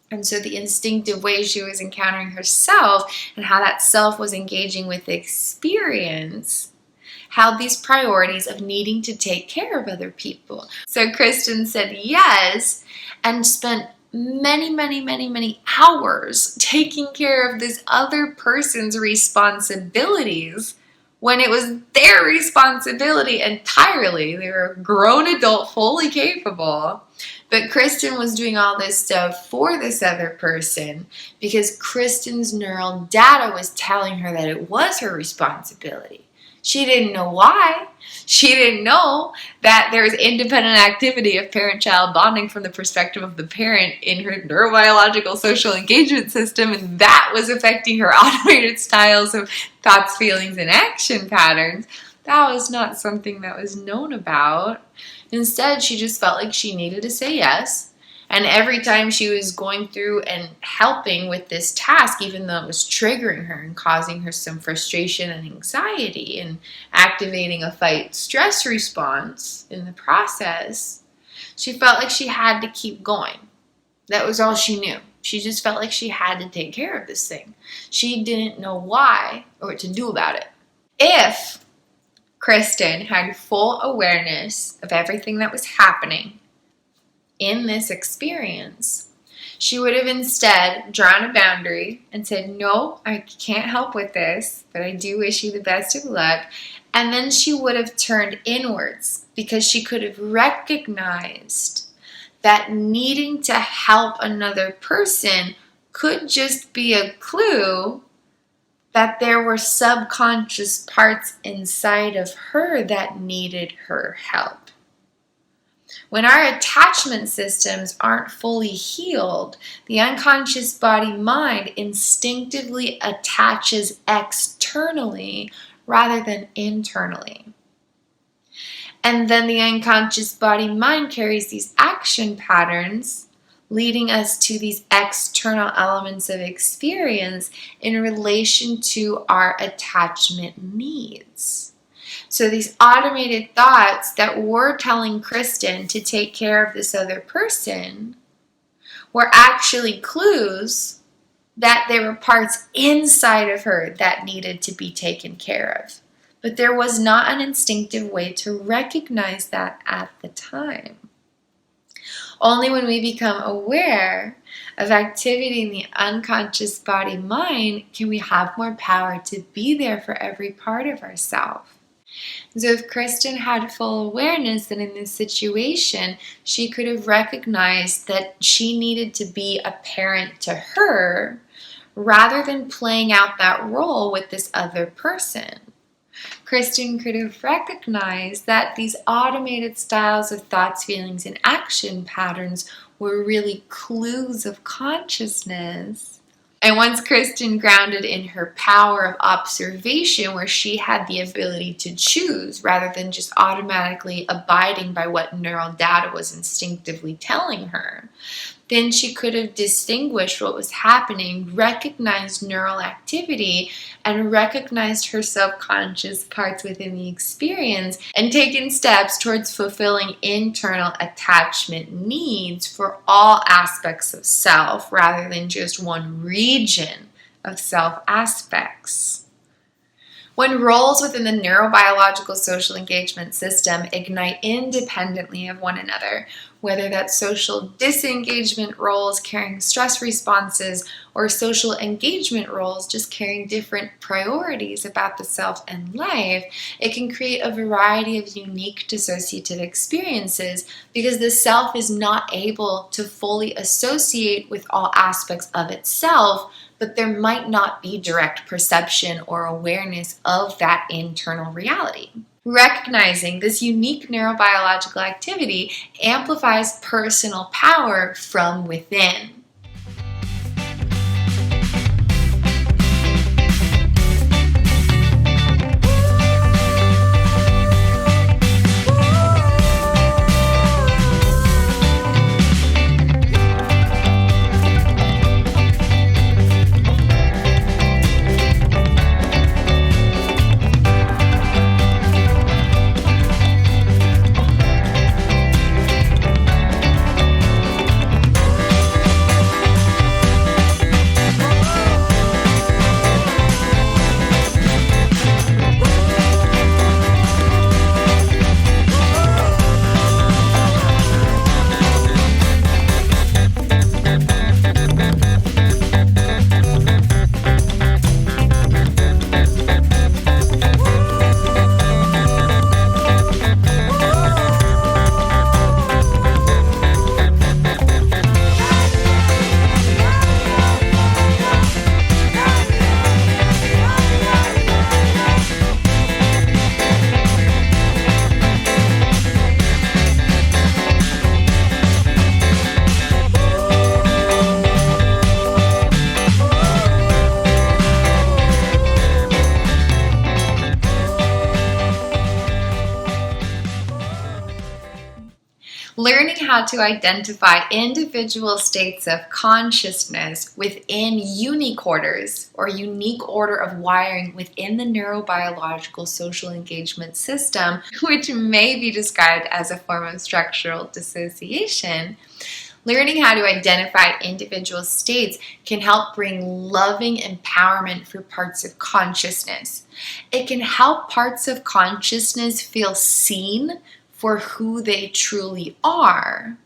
[SPEAKER 1] And so the instinctive way she was encountering herself and how that self was engaging with experience held these priorities of needing to take care of other people. So Kristin said yes and spent many hours taking care of this other person's responsibilities when it was their responsibility entirely. They were a grown adult, fully capable. But Kristin was doing all this stuff for this other person because Kristin's neural data was telling her that it was her responsibility. She didn't know why. She didn't know that there was independent activity of parent-child bonding from the perspective of the parent in her neurobiological social engagement system, and that was affecting her automated styles of thoughts, feelings, and action patterns. That was not something that was known about. Instead, she just felt like she needed to say yes. And every time she was going through and helping with this task, even though it was triggering her and causing her some frustration and anxiety and activating a fight stress response in the process, she felt like she had to keep going. That was all she knew. She just felt like she had to take care of this thing. She didn't know why or what to do about it. If Kristin had full awareness of everything that was happening in this experience, she would have instead drawn a boundary and said, no, I can't help with this, but I do wish you the best of luck. And then she would have turned inwards because she could have recognized that needing to help another person could just be a clue that there were subconscious parts inside of her that needed her help. When our attachment systems aren't fully healed, the unconscious body-mind instinctively attaches externally rather than internally. And then the unconscious body-mind carries these action patterns, leading us to these external elements of experience in relation to our attachment needs. So these automated thoughts that were telling Kristin to take care of this other person were actually clues that there were parts inside of her that needed to be taken care of. But there was not an instinctive way to recognize that at the time. Only when we become aware of activity in the unconscious body-mind can we have more power to be there for every part of ourselves. So if Kristin had full awareness that in this situation, she could have recognized that she needed to be a parent to her rather than playing out that role with this other person. Kristin could have recognized that these automated styles of thoughts, feelings, and action patterns were really clues of consciousness. And once Kristin grounded in her power of observation, where she had the ability to choose rather than just automatically abiding by what neural data was instinctively telling her, then she could have distinguished what was happening, recognized neural activity, and recognized her subconscious parts within the experience, and taken steps towards fulfilling internal attachment needs for all aspects of self rather than just one region of self aspects. When roles within the neurobiological social engagement system ignite independently of one another, whether that's social disengagement roles carrying stress responses or social engagement roles just carrying different priorities about the self and life, it can create a variety of unique dissociative experiences because the self is not able to fully associate with all aspects of itself, but there might not be direct perception or awareness of that internal reality. Recognizing this unique neurobiological activity amplifies personal power from within. Learning how to identify individual states of consciousness within unique orders or unique order of wiring within the neurobiological social engagement system, which may be described as a form of structural dissociation. Learning how to identify individual states can help bring loving empowerment for parts of consciousness. It can help parts of consciousness feel seen for who they truly are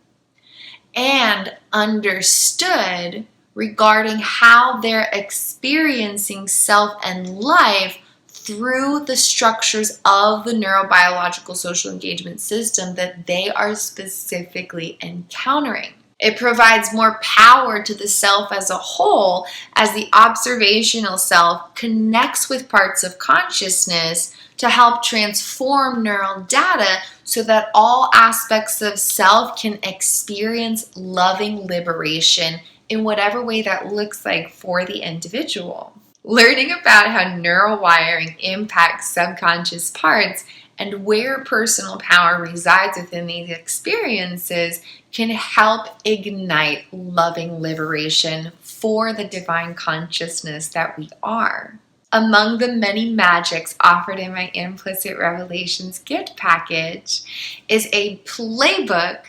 [SPEAKER 1] and understood regarding how they're experiencing self and life through the structures of the neurobiological social engagement system that they are specifically encountering. It provides more power to the self as a whole as the observational self connects with parts of consciousness to help transform neural data so that all aspects of self can experience loving liberation in whatever way that looks like for the individual. Learning about how neural wiring impacts subconscious parts and where personal power resides within these experiences can help ignite loving liberation for the divine consciousness that we are. Among the many magics offered in my Implicit Revelations gift package is a playbook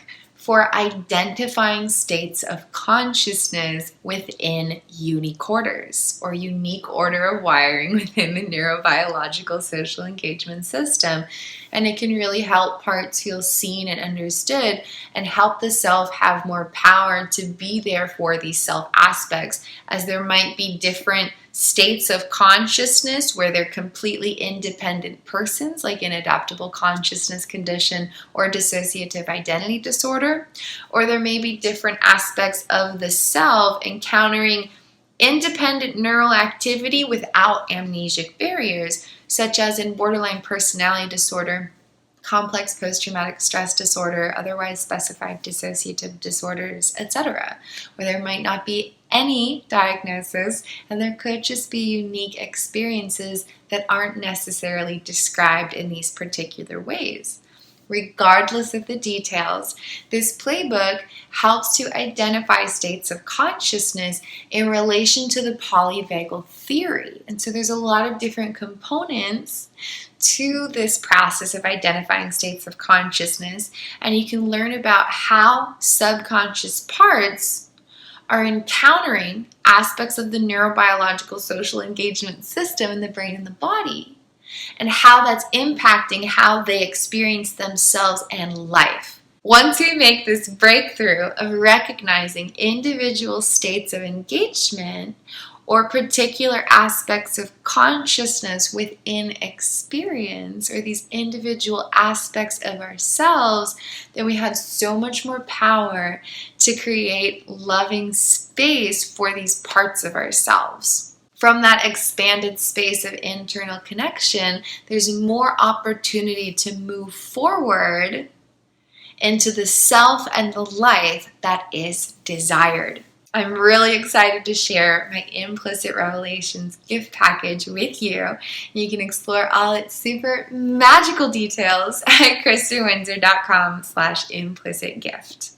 [SPEAKER 1] for identifying states of consciousness within unique orders or unique order of wiring within the neurobiological social engagement system. And it can really help parts feel seen and understood and help the self have more power to be there for these self aspects, as there might be different states of consciousness where they're completely independent persons, like an adaptable consciousness condition or dissociative identity disorder, or there may be different aspects of the self encountering independent neural activity without amnesic barriers, such as in borderline personality disorder, complex post-traumatic stress disorder, otherwise specified dissociative disorders, etc., where there might not be any diagnosis and there could just be unique experiences that aren't necessarily described in these particular ways. Regardless of the details, this playbook helps to identify states of consciousness in relation to the polyvagal theory. And so there's a lot of different components to this process of identifying states of consciousness, and you can learn about how subconscious parts are encountering aspects of the neurobiological social engagement system in the brain and the body, and how that's impacting how they experience themselves and life. Once we make this breakthrough of recognizing individual states of engagement or particular aspects of consciousness within experience, or these individual aspects of ourselves, then we have so much more power to create loving space for these parts of ourselves. From that expanded space of internal connection, there's more opportunity to move forward into the self and the life that is desired. I'm really excited to share my Implicit Revelations gift package with you. You can explore all its super magical details at KristinWindsor.com/implicitgift.